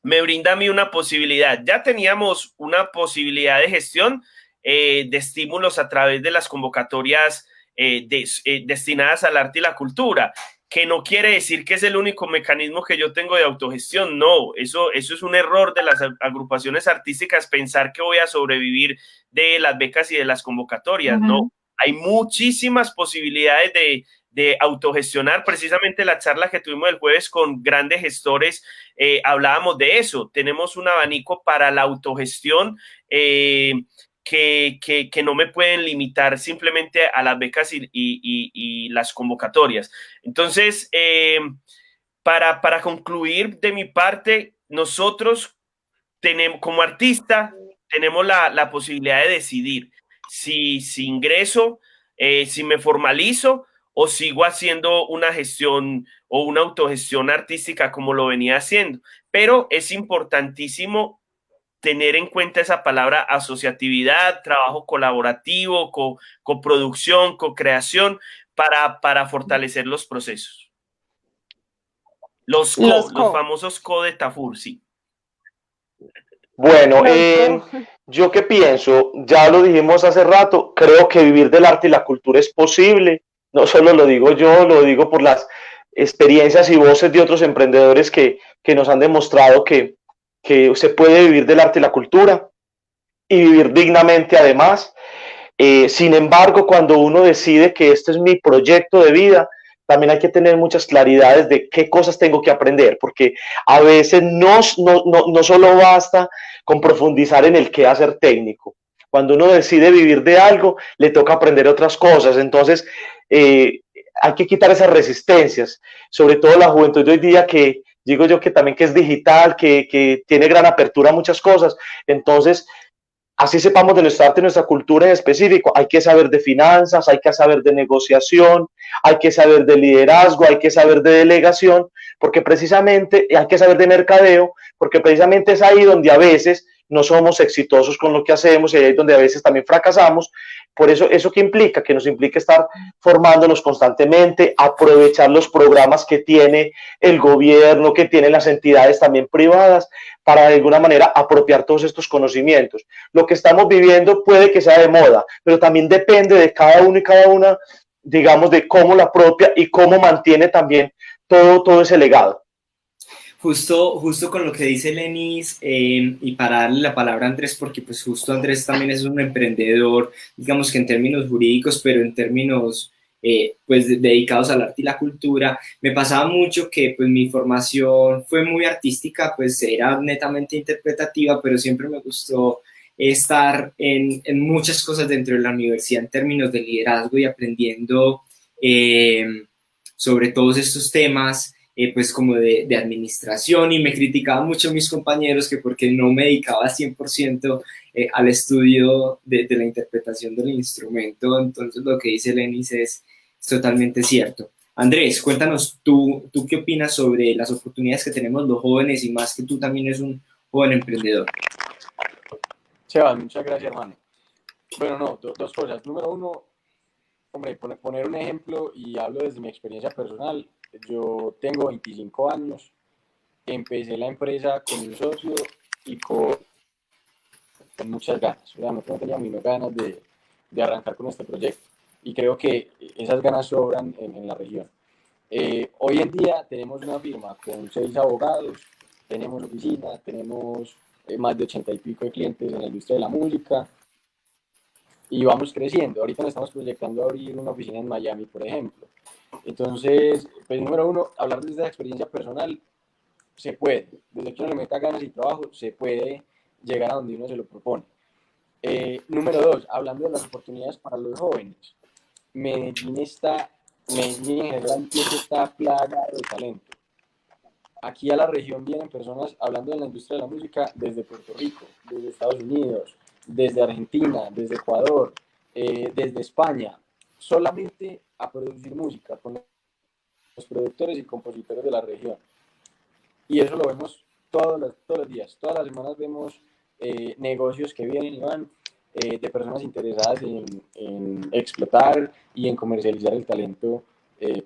me brinda a mí una posibilidad. Ya teníamos una posibilidad de gestión de estímulos a través de las convocatorias destinadas al arte y la cultura, que no quiere decir que es el único mecanismo que yo tengo de autogestión. No, eso es un error de las agrupaciones artísticas, pensar que voy a sobrevivir de las becas y de las convocatorias. No, hay muchísimas posibilidades de autogestionar. Precisamente la charla que tuvimos el jueves con grandes gestores, hablábamos de eso. Tenemos un abanico para la autogestión que no me pueden limitar simplemente a las becas y las convocatorias. Entonces, para concluir de mi parte, nosotros como artista tenemos la posibilidad de decidir si ingreso, si me formalizo o sigo haciendo una gestión o una autogestión artística como lo venía haciendo. Pero es importantísimo tener en cuenta esa palabra asociatividad, trabajo colaborativo, coproducción, co-creación, para fortalecer los procesos. Los famosos co de Tafur, sí. Bueno, yo qué pienso, ya lo dijimos hace rato, creo que vivir del arte y la cultura es posible. No solo lo digo yo, lo digo por las experiencias y voces de otros emprendedores que nos han demostrado que se puede vivir del arte y la cultura y vivir dignamente además. Sin embargo, cuando uno decide que este es mi proyecto de vida, también hay que tener muchas claridades de qué cosas tengo que aprender, porque a veces no solo basta con profundizar en el qué hacer técnico. Cuando uno decide vivir de algo, le toca aprender otras cosas. Entonces, hay que quitar esas resistencias, sobre todo la juventud de hoy día, que digo yo que también que es digital, que tiene gran apertura a muchas cosas. Entonces, así sepamos de nuestra arte y nuestra cultura en específico, hay que saber de finanzas, hay que saber de negociación, hay que saber de liderazgo, hay que saber de delegación, porque precisamente hay que saber de mercadeo, porque precisamente es ahí donde a veces no somos exitosos con lo que hacemos y ahí es donde a veces también fracasamos. Por eso, ¿eso qué implica? Que nos implica estar formándonos constantemente, aprovechar los programas que tiene el gobierno, que tienen las entidades también privadas, para de alguna manera apropiar todos estos conocimientos. Lo que estamos viviendo puede que sea de moda, pero también depende de cada uno y cada una, digamos, de cómo la apropia y cómo mantiene también todo ese legado. Justo con lo que dice Lenis, y para darle la palabra a Andrés, porque pues justo Andrés también es un emprendedor, digamos que en términos jurídicos, pero en términos pues dedicados al arte y la cultura. Me pasaba mucho que pues mi formación fue muy artística, pues era netamente interpretativa, pero siempre me gustó estar en muchas cosas dentro de la universidad en términos de liderazgo y aprendiendo sobre todos estos temas, pues como de administración, y me criticaban mucho mis compañeros que porque no me dedicaba 100% al estudio de la interpretación del instrumento. Entonces lo que dice Lenis es totalmente cierto. Andrés, cuéntanos tú qué opinas sobre las oportunidades que tenemos los jóvenes y más que tú también eres un joven emprendedor. Sebas, muchas gracias, hermano. Bueno, no, dos cosas. Número uno, hombre, poner un ejemplo y hablo desde mi experiencia personal. Yo tengo 25 años, empecé la empresa con un socio y con muchas ganas. O sea, no tenía ni ganas de arrancar con este proyecto. Y creo que esas ganas sobran en la región. Hoy en día tenemos una firma con 6 abogados, tenemos oficina, tenemos más de 80 y pico de clientes en la industria de la música y vamos creciendo. Ahorita nos estamos proyectando a abrir una oficina en Miami, por ejemplo. Entonces, pues número uno, hablar desde la experiencia personal, se puede. Desde que uno le meta ganas y trabajo, se puede llegar a donde uno se lo propone. Número dos, hablando de las oportunidades para los jóvenes. Medellín en general está plagada de talento. Aquí a la región vienen personas hablando de la industria de la música desde Puerto Rico, desde Estados Unidos, desde Argentina, desde Ecuador, desde España, solamente a producir música con los productores y compositores de la región. Y eso lo vemos todos los días, todas las semanas vemos negocios que vienen y van de personas interesadas en explotar y en comercializar el talento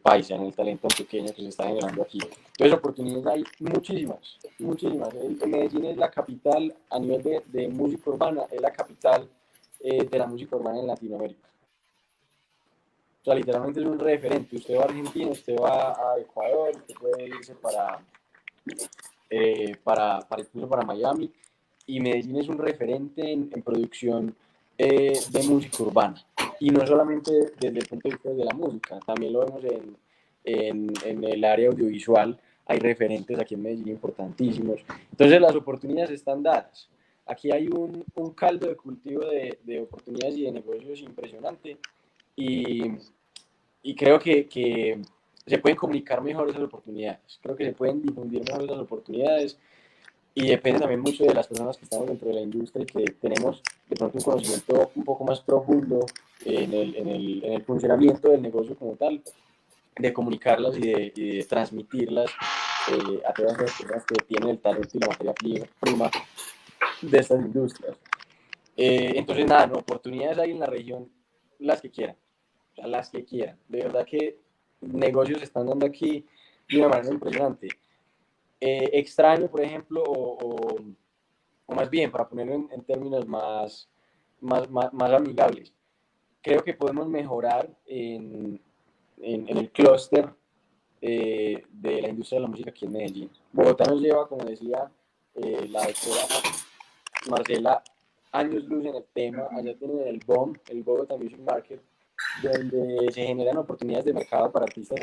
paisa, en el talento pequeño que se está generando aquí. Entonces, oportunidades hay muchísimas, muchísimas. Medellín es la capital a nivel de música urbana, es la capital de la música urbana en Latinoamérica. O sea, literalmente es un referente. Usted va a Argentina, usted va a Ecuador, usted puede irse incluso para Miami, y Medellín es un referente en producción de música urbana. Y no solamente desde el punto de vista de la música, también lo vemos en el área audiovisual. Hay referentes aquí en Medellín importantísimos. Entonces las oportunidades están dadas. Aquí hay un caldo de cultivo de oportunidades y de negocios impresionante. Y creo que se pueden comunicar mejor esas oportunidades. Creo que se pueden difundir mejor esas oportunidades. Y depende también mucho de las personas que estamos dentro de la industria y que tenemos de pronto un conocimiento un poco más profundo en el funcionamiento del negocio como tal, de comunicarlas y de transmitirlas a todas las personas que tienen el talento y la materia prima de estas industrias. Entonces, nada, no, oportunidades hay en la región, las que quieran, o sea, las que quieran. De verdad que negocios se están dando aquí de una manera impresionante. Extraño, por ejemplo, o más bien, para ponerlo en términos más amigables, creo que podemos mejorar en el clúster de la industria de la música aquí en Medellín. Bogotá nos lleva, como decía la doctora Marcela, años luz en el tema. Allá tienen el BOM, el Bogotá Music Market, donde se generan oportunidades de mercado para artistas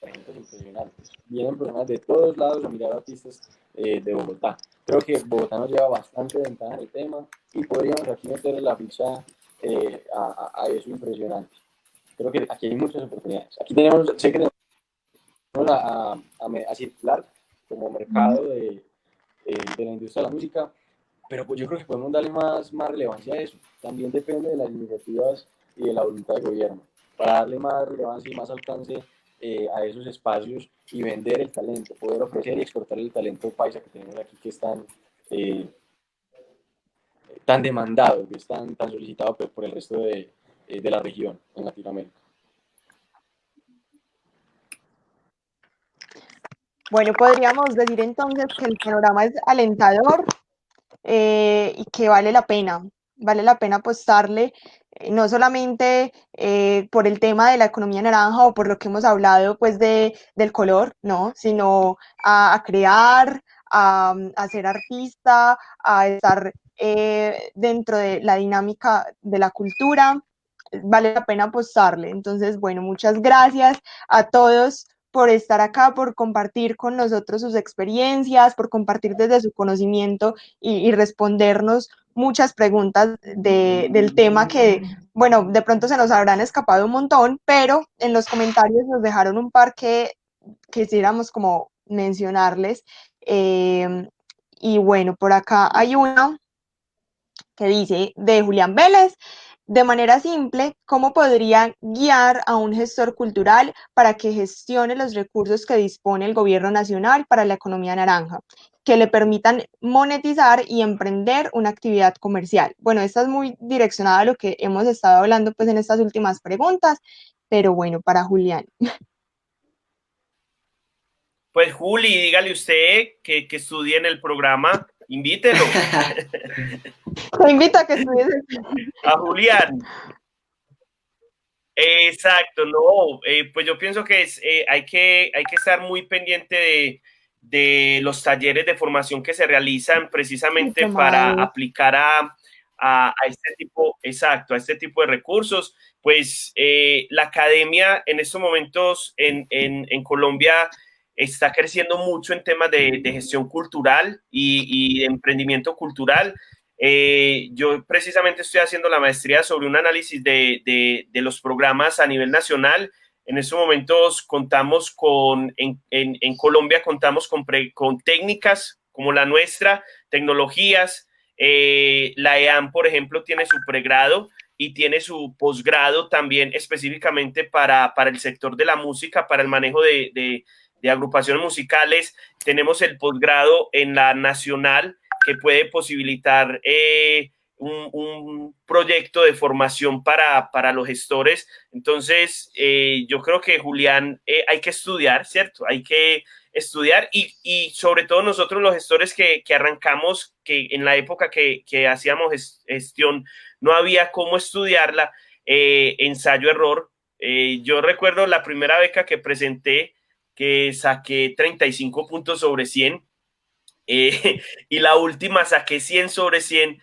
impresionantes. Vienen personas de todos lados a mirar artistas de Bogotá. Creo que Bogotá nos lleva bastante ventaja en el tema y podríamos aquí meterle la ficha a eso impresionante. Creo que aquí hay muchas oportunidades. Aquí tenemos, sé que tenemos a circular como mercado de la industria de la música, pero pues yo creo que podemos darle más relevancia a eso. También depende de las iniciativas y de la voluntad del gobierno, para darle más relevancia y más alcance a esos espacios y vender el talento, poder ofrecer y exportar el talento paisa que tenemos aquí, que es tan demandado, que es tan solicitado por el resto de la región en Latinoamérica. Bueno, podríamos decir entonces que el panorama es alentador y que vale la pena apostarle, no solamente por el tema de la economía naranja o por lo que hemos hablado pues del color, ¿no? Sino a crear, a ser artista, a estar dentro de la dinámica de la cultura vale la pena apostarle. Entonces, bueno, muchas gracias a todos por estar acá, por compartir con nosotros sus experiencias, por compartir desde su conocimiento y respondernos muchas preguntas del tema que, bueno, de pronto se nos habrán escapado un montón, pero en los comentarios nos dejaron un par que quisiéramos como mencionarles. Y bueno, por acá hay una que dice de Julián Vélez: de manera simple, ¿cómo podría guiar a un gestor cultural para que gestione los recursos que dispone el gobierno nacional para la economía naranja, que le permitan monetizar y emprender una actividad comercial? Bueno, esta es muy direccionada a lo que hemos estado hablando pues en estas últimas preguntas, pero bueno, para Julián. Pues Juli, dígale usted que estudie en el programa, invítelo. Te invito a que estudies A Julián. Exacto, no, pues yo pienso que hay que estar muy pendiente de los talleres de formación que se realizan precisamente para aplicar a este tipo, exacto, a este tipo de recursos. Pues la academia en estos momentos en Colombia está creciendo mucho en temas de gestión cultural y de emprendimiento cultural. Yo precisamente estoy haciendo la maestría sobre un análisis de los programas a nivel nacional. En estos momentos contamos en Colombia contamos con técnicas como la nuestra, tecnologías. La EAM, por ejemplo, tiene su pregrado y tiene su posgrado también específicamente para el sector de la música, para el manejo de agrupaciones musicales. Tenemos el posgrado en la nacional, que puede posibilitar un proyecto de formación para los gestores. Entonces, yo creo que, Julián, hay que estudiar, ¿cierto? Hay que estudiar y sobre todo nosotros los gestores que arrancamos, que en la época que hacíamos gestión no había cómo estudiarla, ensayo-error. Yo recuerdo la primera beca que presenté, que saqué 35 puntos sobre 100. Y la última saqué 100 sobre 100,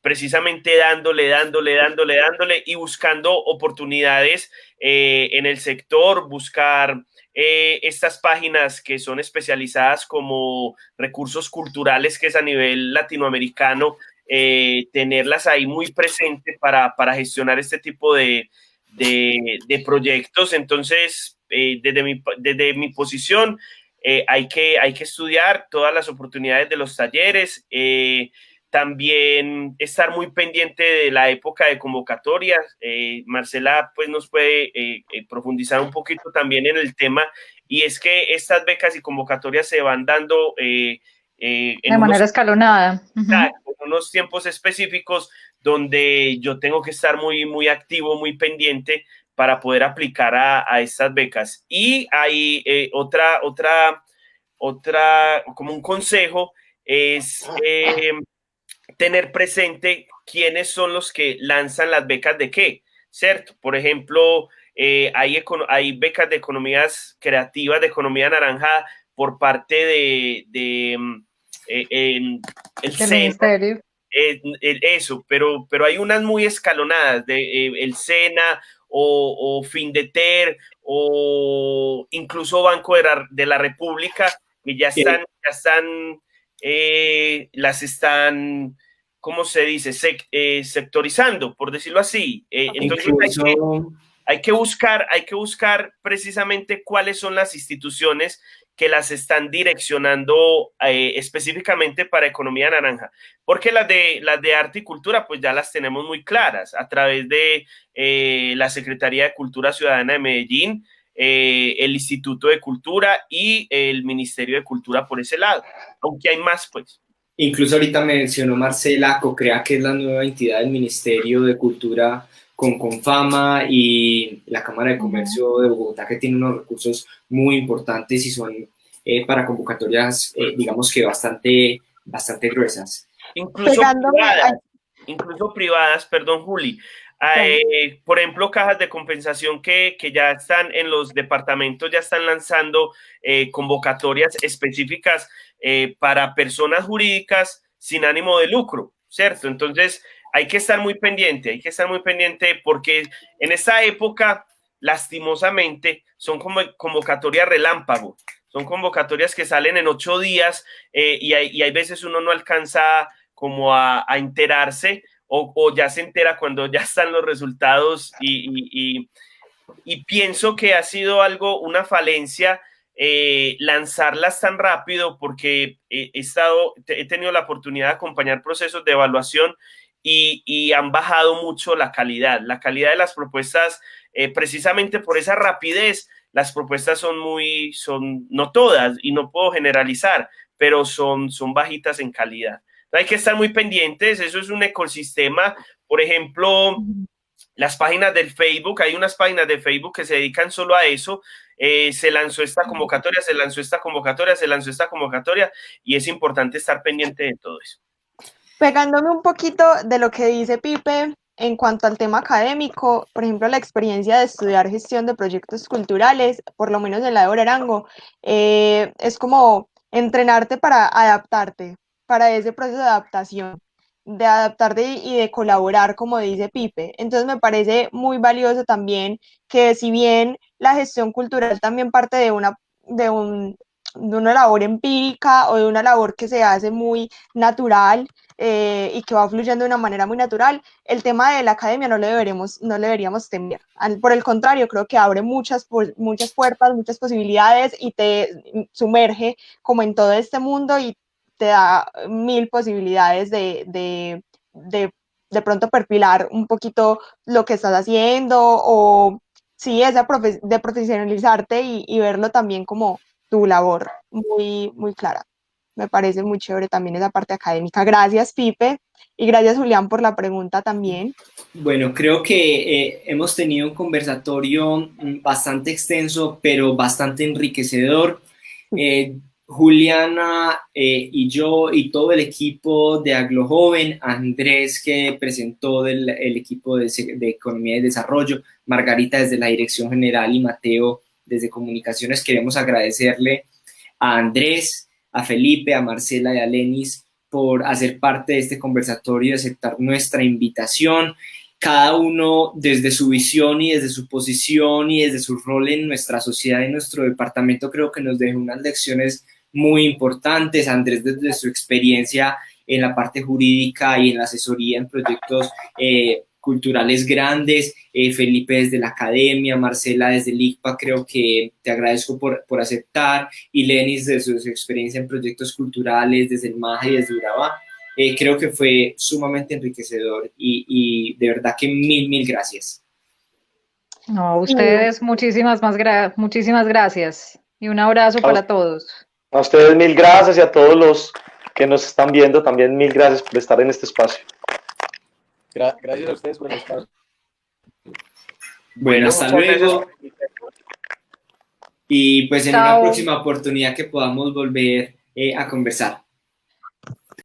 precisamente dándole y buscando oportunidades en el sector, buscar estas páginas que son especializadas como recursos culturales, que es a nivel latinoamericano, tenerlas ahí muy presentes para gestionar este tipo de proyectos. Entonces, desde mi posición, hay que estudiar todas las oportunidades de los talleres, también estar muy pendiente de la época de convocatorias. Marcela pues nos puede profundizar un poquito también en el tema, y es que estas becas y convocatorias se van dando de manera escalonada. En unos tiempos específicos donde yo tengo que estar muy activo, muy pendiente para poder aplicar a estas becas. Y hay otra, como un consejo, es tener presente quiénes son los que lanzan las becas de qué, ¿cierto? Por ejemplo, hay becas de economías creativas, de economía naranja, por parte el ministerio. Eso, pero hay unas muy escalonadas el SENA o Findeter o incluso Banco de la República, que ya están las están, ¿cómo se dice? Sectorizando, por decirlo así. Entonces hay que buscar precisamente cuáles son las instituciones que las están direccionando específicamente para economía naranja, porque las de arte y cultura pues ya las tenemos muy claras a través de la Secretaría de Cultura Ciudadana de Medellín, el Instituto de Cultura y el Ministerio de Cultura por ese lado, aunque hay más pues. Incluso ahorita mencionó Marcela COCREA, que es la nueva entidad del Ministerio de Cultura con Confama y la Cámara de Comercio de Bogotá, que tiene unos recursos muy importantes y son para convocatorias, digamos que bastante gruesas. Incluso privadas, perdón, Juli. Por ejemplo, cajas de compensación que ya están en los departamentos, ya están lanzando convocatorias específicas para personas jurídicas sin ánimo de lucro, ¿cierto? Entonces, hay que estar muy pendiente, porque en esta época, lastimosamente, son como convocatorias relámpago, son convocatorias que salen en 8 días y hay veces uno no alcanza como a enterarse o ya se entera cuando ya están los resultados y pienso que ha sido una falencia lanzarlas tan rápido porque he tenido la oportunidad de acompañar procesos de evaluación y han bajado mucho la calidad de las propuestas, precisamente por esa rapidez. Las propuestas son no todas, y no puedo generalizar, pero son bajitas en calidad. Entonces hay que estar muy pendientes, eso es un ecosistema. Por ejemplo, las páginas del Facebook, hay unas páginas de Facebook que se dedican solo a eso. Se lanzó esta convocatoria, y es importante estar pendiente de todo eso. Pegándome un poquito de lo que dice Pipe en cuanto al tema académico, por ejemplo, la experiencia de estudiar gestión de proyectos culturales, por lo menos en la de Orarango, es como entrenarte para adaptarte, para ese proceso de adaptarte y de colaborar, como dice Pipe. Entonces me parece muy valioso también que si bien la gestión cultural también parte de una labor empírica o de una labor que se hace muy natural, y que va fluyendo de una manera muy natural, el tema de la academia no le deberíamos temer. Por el contrario, creo que abre muchas puertas, muchas posibilidades y te sumerge como en todo este mundo y te da 1000 posibilidades de pronto perfilar un poquito lo que estás haciendo o sí, de profesionalizarte y verlo también como tu labor muy, muy clara. Me parece muy chévere también esa parte académica. Gracias, Pipe, y gracias, Julián, por la pregunta también. Bueno, creo que hemos tenido un conversatorio bastante extenso, pero bastante enriquecedor. Juliana y yo y todo el equipo de Aglo Joven, Andrés que presentó el equipo de Economía y Desarrollo, Margarita desde la Dirección General y Mateo desde Comunicaciones, queremos agradecerle a Andrés, a Felipe, a Marcela y a Lenis por hacer parte de este conversatorio y aceptar nuestra invitación. Cada uno desde su visión y desde su posición y desde su rol en nuestra sociedad y en nuestro departamento creo que nos dejó unas lecciones muy importantes. Andrés desde su experiencia en la parte jurídica y en la asesoría en proyectos culturales grandes, Felipe desde la academia, Marcela desde el ICPA, creo que te agradezco por aceptar, y Lenis desde su experiencia en proyectos culturales desde el MAJA y desde Urabá. Creo que fue sumamente enriquecedor y de verdad que mil gracias. No, a ustedes muchísimas gracias y un abrazo para todos. A ustedes 1000 gracias y a todos los que nos están viendo también 1000 gracias por estar en este espacio. Gracias a ustedes por el espacio. Bueno, hasta luego. Y pues en una próxima oportunidad que podamos volver a conversar.